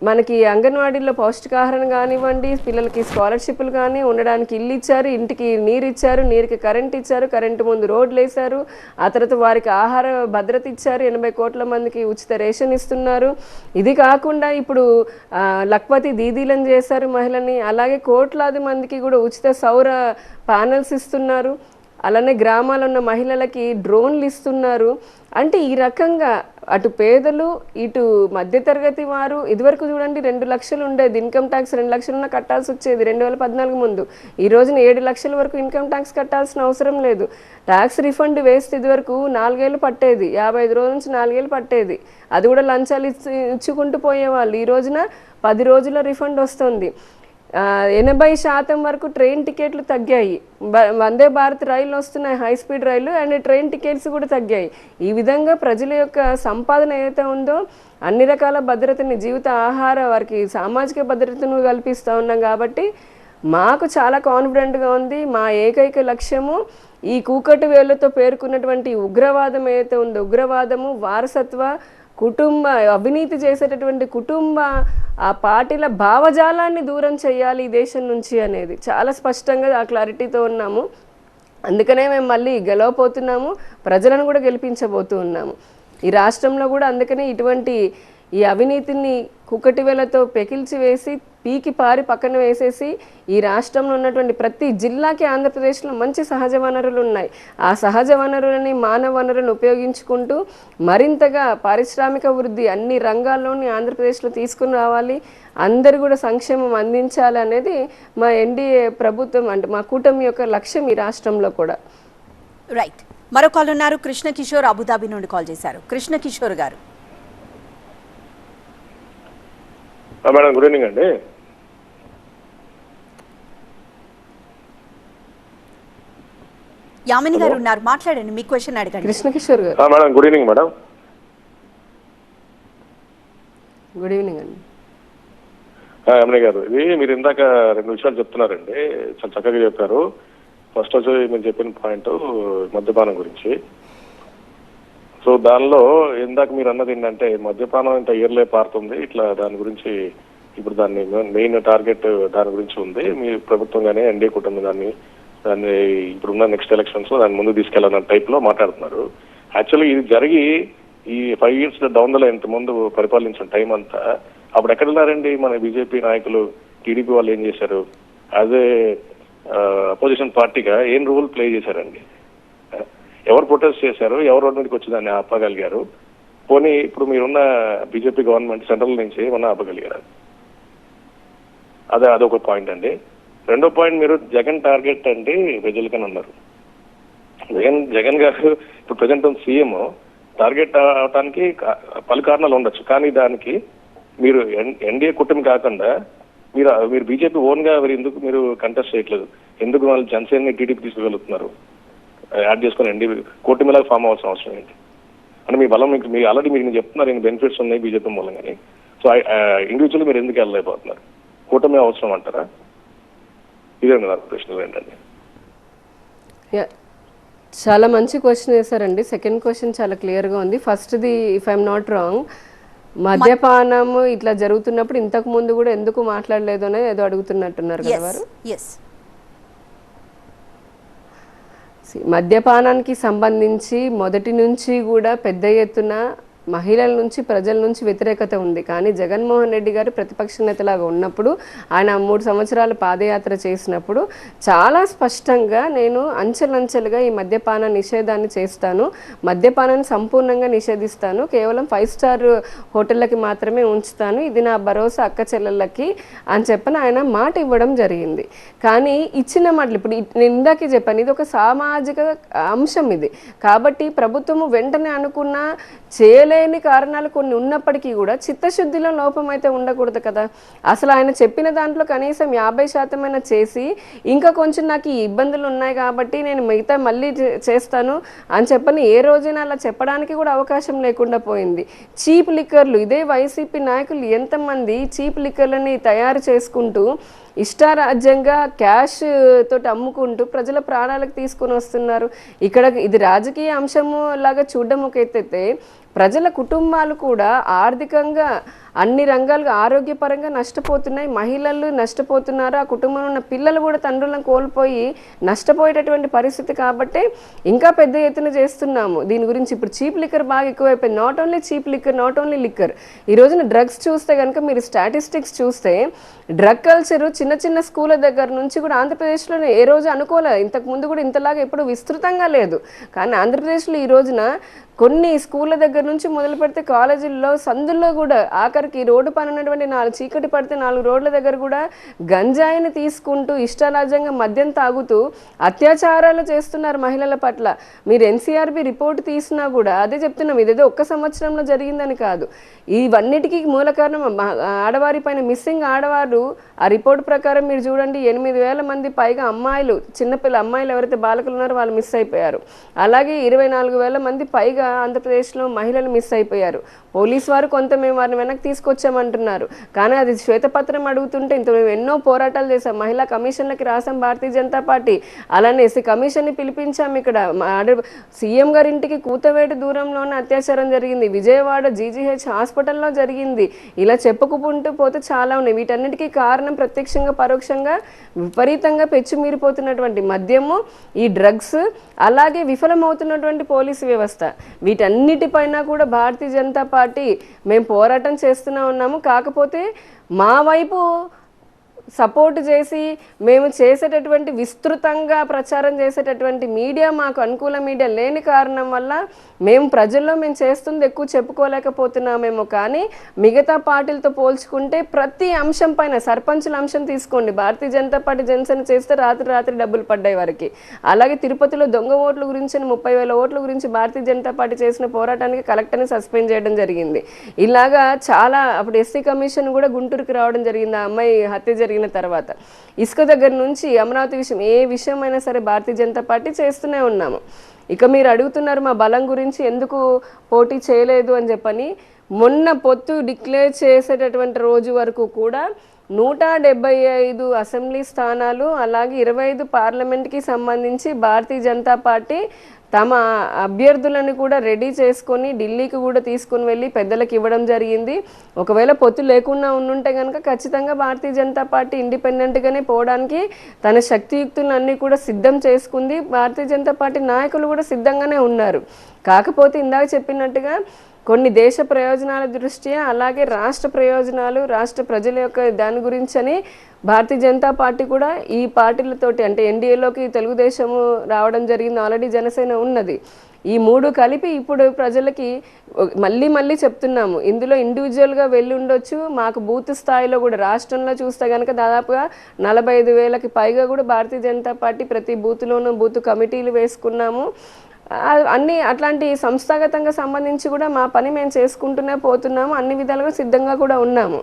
మనకి అంగన్వాడీలో పౌష్టికాహారం కానివ్వండి, పిల్లలకి స్కాలర్షిప్లు కానీ, ఉండడానికి ఇల్లు ఇచ్చారు, ఇంటికి నీరు ఇచ్చారు, నీరుకి కరెంట్ ఇచ్చారు, కరెంటు ముందు రోడ్లు వేశారు, ఆ తర్వాత వారికి ఆహార భద్రత ఇచ్చారు, 80 కోట్ల మందికి ఉచిత రేషన్ ఇస్తున్నారు. ఇది కాకుండా ఇప్పుడు లక్పతి దీదీలను చేశారు మహిళని, అలాగే కోట్లాది మందికి కూడా ఉచిత సౌర ప్యానెల్స్ ఇస్తున్నారు. అలానే గ్రామాల్లో ఉన్న మహిళలకి డ్రోన్లు ఇస్తున్నారు. అంటే ఈ రకంగా అటు పేదలు ఇటు మధ్యతరగతి వారు, ఇదివరకు చూడండి 2 లక్షలు ఉండేది ఇన్కమ్ ట్యాక్స్, 2 లక్షలు ఉన్న కట్టాల్సి వచ్చేది 2014 ముందు. ఈ రోజున 7 లక్షల వరకు ఇన్కమ్ ట్యాక్స్ కట్టాల్సిన అవసరం లేదు. ట్యాక్స్ రిఫండ్ వేస్తే ఇదివరకు 4 ఏళ్ళు పట్టేది, 55 రోజుల నుంచి 4 ఏళ్ళు పట్టేది. అది కూడా లంచాలు ఇచ్చుకుంటూ పోయేవాళ్ళు. ఈ రోజున 10 రోజుల రిఫండ్ వస్తుంది. 80% వరకు ట్రైన్ టికెట్లు తగ్గాయి. వందే భారత్ రైళ్ళు వస్తున్నాయి, హై స్పీడ్ రైళ్ళు, అండ్ ట్రైన్ టికెట్స్ కూడా తగ్గాయి. ఈ విధంగా ప్రజల యొక్క సంపాదన ఏదైతే ఉందో అన్ని రకాల భద్రతని, జీవిత ఆహార వారికి సామాజిక భద్రతను కల్పిస్తూ ఉన్నాం. కాబట్టి మాకు చాలా కాన్ఫిడెంట్గా ఉంది. మా ఏకైక లక్ష్యము ఈ కూకటి వేళ్లతో పేర్కొన్నటువంటి ఉగ్రవాదం ఏదైతే ఉందో, ఉగ్రవాదము, వారసత్వ, కుటుంబ అవినీతి చేసేటటువంటి కుటుంబ ఆ పార్టీల భావజాలాన్ని దూరం చేయాలి ఈ దేశం నుంచి అనేది చాలా స్పష్టంగా ఆ క్లారిటీతో ఉన్నాము. అందుకనే మేము మళ్ళీ గెలవబోతున్నాము, ప్రజలను కూడా గెలిపించబోతూ ఉన్నాము ఈ రాష్ట్రంలో కూడా. అందుకనే ఇటువంటి ఈ అవినీతిని కుక్కటి వేలతో పెకిల్చి వేసి పీకి పారి పక్కన వేసేసి ఈ రాష్ట్రంలో ఉన్నటువంటి ప్రతి జిల్లాకి ఆంధ్రప్రదేశ్లో మంచి సహజ వనరులు ఉన్నాయి. ఆ సహజ వనరులని, మానవ వనరులను ఉపయోగించుకుంటూ మరింతగా పారిశ్రామిక వృద్ధి అన్ని రంగాల్లోని ఆంధ్రప్రదేశ్లో తీసుకుని రావాలి, అందరూ కూడా సంక్షేమం అందించాలి అనేది మా ఎన్డీఏ ప్రభుత్వం, అంటే మా కూటమి యొక్క లక్ష్యం ఈ రాష్ట్రంలో కూడా. రైట్, మరో కాల్ ఉన్నారు. కృష్ణ కిషోర్ అబుదాబి నుండి కాల్ చేశారు. కృష్ణ కిషోర్ గారు. మేడం, గుడ్ ఈవినింగ్ అండి. యామిని గారు ఉన్నారు, మాట్లాడండి, మీ క్వశ్చన్ అడగండి. కృష్ణ కిషోర్ గారు. Madam, good evening madam. Good evening అండి. యామిని గారు, ఇది మీరు ఇందాక 2 విషయాలు చెప్తున్నారండి, చాలా చక్కగా చెప్పారు. ఫస్ట్ వచ్చి మీరు చెప్పిన పాయింట్ మద్యపానం గురించి. సో దానిలో ఇందాక మీరు అన్నది ఏంటంటే మద్యపానం ఇంత ఇయర్లే పారుతుంది, ఇట్లా దాని గురించి ఇప్పుడు దాన్ని మెయిన్ టార్గెట్ దాని గురించి ఉంది. మీ ప్రభుత్వం కానీ ఎన్డీఏ కుటుంబం దాన్ని ఇప్పుడున్న నెక్స్ట్ ఎలక్షన్స్ లో దాన్ని ముందు తీసుకెళ్లాలన్న టైప్ లో మాట్లాడుతున్నారు. యాక్చువల్లీ ఇది జరిగి ఈ 5 years డౌన్ ద లైన్ ముందు పరిపాలించిన టైం అంతా అప్పుడు ఎక్కడ ఉన్నారండి మన బీజేపీ నాయకులు? టీడీపీ వాళ్ళు ఏం చేశారు? యాజ్ ఏ అపోజిషన్ పార్టీగా ఏం రోల్ ప్లే చేశారండి? ఎవరు ప్రొటెస్ట్ చేశారు? ఎవరు రోడ్ మీదకి వచ్చి దాన్ని ఆపగలిగారు? పోనీ ఇప్పుడు మీరున్న బీజేపీ గవర్నమెంట్ సెంట్రల్ నుంచి ఏమన్నా ఆపగలిగారు? అదొక పాయింట్ అండి. రెండో పాయింట్, మీరు జగన్ టార్గెట్ అంటే ప్రజలకని అన్నారు. జగన్ గారు ఇప్పుడు ప్రజెంట్ సీఎం టార్గెట్ అవడానికి పలు కారణాలు ఉండొచ్చు, కానీ దానికి మీరు ఎన్డీఏ కూటమి కాకుండా మీరు బీజేపీ ఓన్ గా ఎందుకు మీరు కంటెస్ట్ చేయట్లేదు? ఎందుకు వాళ్ళు జనసేనని టీడీపీ తీసుకువెళ్తున్నారు? యాడ్ చేసుకుని ఎన్డీఏ కూటమిలాగా ఫామ్ అవ్వాల్సిన అవసరం ఏంటి? అంటే మీ బలం మీకు ఆల్రెడీ మీకు చెప్తున్నారు ఎన్ని బెనిఫిట్స్ ఉన్నాయి బీజేపీ మూలంగానే. సో ఇండివిజువల్ మీరు ఎందుకు వెళ్ళలేకపోతున్నారు? కూటమి అవసరం అంటారా? ఇదే నాకు ప్రశ్నలు ఏంటండి. చాలా మంచి క్వశ్చన్ వేశారండి. సెకండ్ క్వశ్చన్ చాలా క్లియర్గా ఉంది. ఫస్ట్ది, ఇఫ్ ఐఎమ్ నాట్ రాంగ్, మద్యపానము ఇట్లా జరుగుతున్నప్పుడు ఇంతకు ముందు కూడా ఎందుకు మాట్లాడలేదు అనేది ఏదో అడుగుతున్నట్టున్నారు కదా వారు. మద్యపానానికి సంబంధించి మొదటి నుంచి కూడా పెద్ద ఎత్తున మహిళల నుంచి, ప్రజల నుంచి వ్యతిరేకత ఉంది. కానీ జగన్మోహన్ రెడ్డి గారు ప్రతిపక్ష నేతలాగా ఉన్నప్పుడు, ఆయన 3 సంవత్సరాలు పాదయాత్ర చేసినప్పుడు చాలా స్పష్టంగా నేను అంచెలంచెలుగా ఈ మద్యపాన నిషేధాన్ని చేస్తాను, మద్యపానాన్ని సంపూర్ణంగా నిషేధిస్తాను, కేవలం 5 స్టార్ హోటళ్ళకి మాత్రమే ఉంచుతాను, ఇది నా భరోసా అక్క చెల్లెళ్ళకి అని చెప్పని ఆయన మాట ఇవ్వడం జరిగింది. కానీ ఇచ్చిన మాటలు ఇప్పుడు నేను ఇందాకే చెప్పాను, ఇది ఒక సామాజిక అంశం ఇది. కాబట్టి ప్రభుత్వము వెంటనే అనుకున్న చేయలేదు చేయలేని కారణాలు కొన్ని ఉన్నప్పటికీ కూడా చిత్తశుద్ధిలో లోపం అయితే ఉండకూడదు కదా. అసలు ఆయన చెప్పిన దాంట్లో కనీసం 50% చేసి ఇంకా కొంచెం నాకు ఈ ఇబ్బందులు ఉన్నాయి కాబట్టి నేను మిగతా మళ్ళీ చేస్తాను అని చెప్పని ఏ రోజైనా అలా చెప్పడానికి కూడా అవకాశం లేకుండా పోయింది. చీప్ లిక్కర్లు, ఇదే వైసీపీ నాయకులు ఎంతమంది చీప్ లిక్కర్లని తయారు చేసుకుంటూ ఇష్టారాజ్యంగా క్యాష్ తోటి అమ్ముకుంటూ ప్రజల ప్రాణాలకు తీసుకొని వస్తున్నారు. ఇక్కడ ఇది రాజకీయ అంశము లాగా చూడడం ఒక ఎత్తైతే ప్రజల కుటుంబాలు కూడా ఆర్థికంగా అన్ని రంగాలుగా ఆరోగ్యపరంగా నష్టపోతున్నాయి. మహిళలు నష్టపోతున్నారు, ఆ కుటుంబంలో ఉన్న పిల్లలు కూడా తండ్రులను కోల్పోయి నష్టపోయేటటువంటి పరిస్థితి. కాబట్టి ఇంకా పెద్ద ఎత్తున చేస్తున్నాము దీని గురించి. ఇప్పుడు చీప్ లిక్కర్ బాగా ఎక్కువైపోయింది. Not only cheap liquor, not only liquor, ఈ రోజున డ్రగ్స్ చూస్తే కనుక మీరు స్టాటిస్టిక్స్ చూస్తే డ్రగ్ కల్చర్ చిన్న చిన్న స్కూళ్ళ దగ్గర నుంచి కూడా ఆంధ్రప్రదేశ్లో ఏ రోజు అనుకోలేదు. ఇంతకు ముందు కూడా ఇంతలాగా ఎప్పుడు విస్తృతంగా లేదు. కానీ ఆంధ్రప్రదేశ్లో ఈ రోజున కొన్ని స్కూళ్ళ దగ్గర నుంచి మొదలు పెడితే కాలేజీల్లో సందుల్లో కూడా ఆఖరికి రోడ్డు పని ఉన్నటువంటి 4 చీకటి పడితే 4 రోడ్ల దగ్గర కూడా గంజాయిని తీసుకుంటూ ఇష్టారాజ్యంగా మద్యం తాగుతూ అత్యాచారాలు చేస్తున్నారు మహిళల పట్ల. మీరు ఎన్సీఆర్బీ రిపోర్ట్ తీసినా కూడా అదే చెప్తున్నాం, ఇదేదో ఒక్క సంవత్సరంలో జరిగిందని కాదు. ఇవన్నిటికీ మూల కారణం ఆడవారి పైన మిస్సింగ్ ఆడవారు. ఆ రిపోర్ట్ ప్రకారం మీరు చూడండి 8,000 మంది పైగా అమ్మాయిలు, చిన్నపిల్ల అమ్మాయిలు ఎవరైతే బాలకులు ఉన్నారో వాళ్ళు మిస్ అయిపోయారు. అలాగే 24,000 మంది పైగా ఆంధ్రప్రదేశ్లో మహిళలు మిస్ అయిపోయారు. పోలీసు వారు కొంత మేము వారిని వెనక్కి తీసుకొచ్చామంటున్నారు. కానీ అది శ్వేతపత్రం అడుగుతుంటే ఇంత మేము ఎన్నో పోరాటాలు చేశాం. మహిళా కమిషన్లకి రాసాం భారతీయ జనతా పార్టీ. అలానే ఎస్సీ కమిషన్ని పిలిపించాం. ఇక్కడ సీఎం గారి ఇంటికి కూతవేటు దూరంలోనే అత్యాచారం జరిగింది. విజయవాడ జీజీహెచ్ హాస్పిటల్లో జరిగింది. ఇలా చెప్పుకుంటూ పోతే చాలా ఉన్నాయి. వీటన్నిటికీ కారణం ప్రత్యక్షంగా పరోక్షంగా విపరీతంగా పెచ్చుమీరిపోతున్నటువంటి మద్యము, ఈ డ్రగ్స్, అలాగే విఫలమవుతున్నటువంటి పోలీసు వ్యవస్థ. వీటన్నిటిపైన కూడా భారతీయ జనతా పార్టీ మేము పోరాటం చేస్తూనే ఉన్నాము. కాకపోతే మా వైపు సపోర్ట్ చేసి మేము చేసేటటువంటి విస్తృతంగా ప్రచారం చేసేటటువంటి మీడియా మాకు అనుకూల మీడియా లేని కారణం వల్ల మేము ప్రజల్లో మేము చేస్తుంది ఎక్కువ చెప్పుకోలేకపోతున్నామేమో. కానీ మిగతా పార్టీలతో పోల్చుకుంటే ప్రతి అంశం పైన, సర్పంచుల అంశం తీసుకోండి, భారతీయ జనతా పార్టీ జనసేన చేస్తే రాత్రి డబ్బులు పడ్డాయి వారికి. అలాగే తిరుపతిలో దొంగ ఓట్ల గురించి 30,000 ఓట్ల గురించి భారతీయ జనతా పార్టీ చేసిన పోరాటానికి కలెక్టర్ని సస్పెండ్ చేయడం జరిగింది. ఇలాగా చాలా అప్పుడు ఎస్సీ కమిషన్ కూడా గుంటూరుకి రావడం జరిగింది ఆ అమ్మాయి హత్య జరిగిన తర్వాత. ఇసుక దగ్గర నుంచి అమరావతి విషయం, ఏ విషయం అయినా సరే భారతీయ జనతా పార్టీ చేస్తూనే ఉన్నాము. ఇక మీరు అడుగుతున్నారు మా బలం గురించి ఎందుకు పోటీ చేయలేదు అని చెప్పని. మొన్న పొత్తు డిక్లేర్ చేసేటటువంటి రోజు వరకు కూడా 175 అసెంబ్లీ స్థానాలు, అలాగే 25 పార్లమెంట్కి సంబంధించి భారతీయ జనతా పార్టీ తమ అభ్యర్థులను కూడా రెడీ చేసుకొని ఢిల్లీకి కూడా తీసుకుని వెళ్ళి పెద్దలకు ఇవ్వడం జరిగింది. ఒకవేళ పొత్తు లేకుండా ఉండుంటే కనుక ఖచ్చితంగా భారతీయ జనతా పార్టీ ఇండిపెండెంట్గానే పోవడానికి తన శక్తియుక్తులన్నీ కూడా సిద్ధం చేసుకుంది. భారతీయ జనతా పార్టీ నాయకులు కూడా సిద్ధంగానే ఉన్నారు. కాకపోతే ఇందాక చెప్పినట్టుగా కొన్ని దేశ ప్రయోజనాల దృష్ట్యా, అలాగే రాష్ట్ర ప్రయోజనాలు, రాష్ట్ర ప్రజల యొక్క దాని గురించి అని భారతీయ జనతా పార్టీ కూడా ఈ పార్టీలతోటి అంటే ఎన్డీఏలోకి తెలుగుదేశము రావడం జరిగింది. ఆల్రెడీ జనసేన ఉన్నది. ఈ 3 కలిపి ఇప్పుడు ప్రజలకి మళ్ళీ చెప్తున్నాము, ఇందులో ఇండివిజువల్గా వెళ్ళి ఉండొచ్చు. మాకు బూత్ స్థాయిలో కూడా రాష్ట్రంలో చూస్తే కనుక దాదాపుగా 45,000కి పైగా కూడా భారతీయ జనతా పార్టీ ప్రతి బూత్లోనూ బూత్ కమిటీలు వేసుకున్నాము. అన్ని అట్లాంటి సంస్థాగతంగా సంబంధించి కూడా మా పని మేము చేసుకుంటూనే పోతున్నాము. అన్ని విధాలుగా సిద్ధంగా కూడా ఉన్నాము.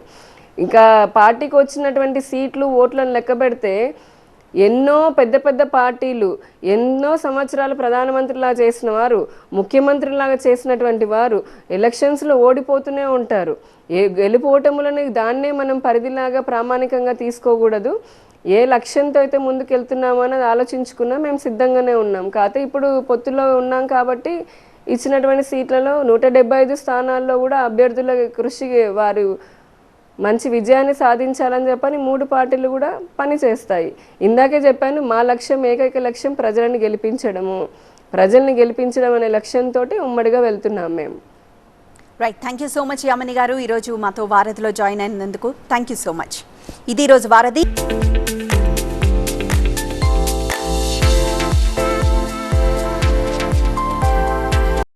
ఇంకా పార్టీకి వచ్చినటువంటి సీట్లు, ఓట్లను లెక్క పెడితే ఎన్నో పెద్ద పార్టీలు, ఎన్నో సంవత్సరాలు ప్రధానమంత్రిలా చేసిన వారు, ముఖ్యమంత్రిలాగా చేసినటువంటి వారు ఎలక్షన్స్లో ఓడిపోతూనే ఉంటారు. గెలుపోటములను దాన్నే మనం పరిధిలాగా ప్రామాణికంగా తీసుకోకూడదు. ఏ లక్ష్యంతో అయితే ముందుకెళ్తున్నామో అన్నది ఆలోచించుకున్నా మేము సిద్ధంగానే ఉన్నాం. కాకపోతే ఇప్పుడు పొత్తులో ఉన్నాం కాబట్టి ఇచ్చినటువంటి సీట్లలో 175 స్థానాల్లో కూడా అభ్యర్థుల కృషి వారు మంచి విజయాన్ని సాధించాలని చెప్పని 3 పార్టీలు కూడా పనిచేస్తాయి. ఇందాకే చెప్పాను, మా లక్ష్యం, ఏకైక లక్ష్యం ప్రజలను గెలిపించడము. ప్రజల్ని గెలిపించడం అనే లక్ష్యంతో ఉమ్మడిగా వెళ్తున్నాం మేము. Right, thank you so much Yamini గారు, ఈరోజు మాతో వారధిలో జాయిన్ అయినందుకు థ్యాంక్ యూ సో మచ్. ఇది ఈరోజు వారధి.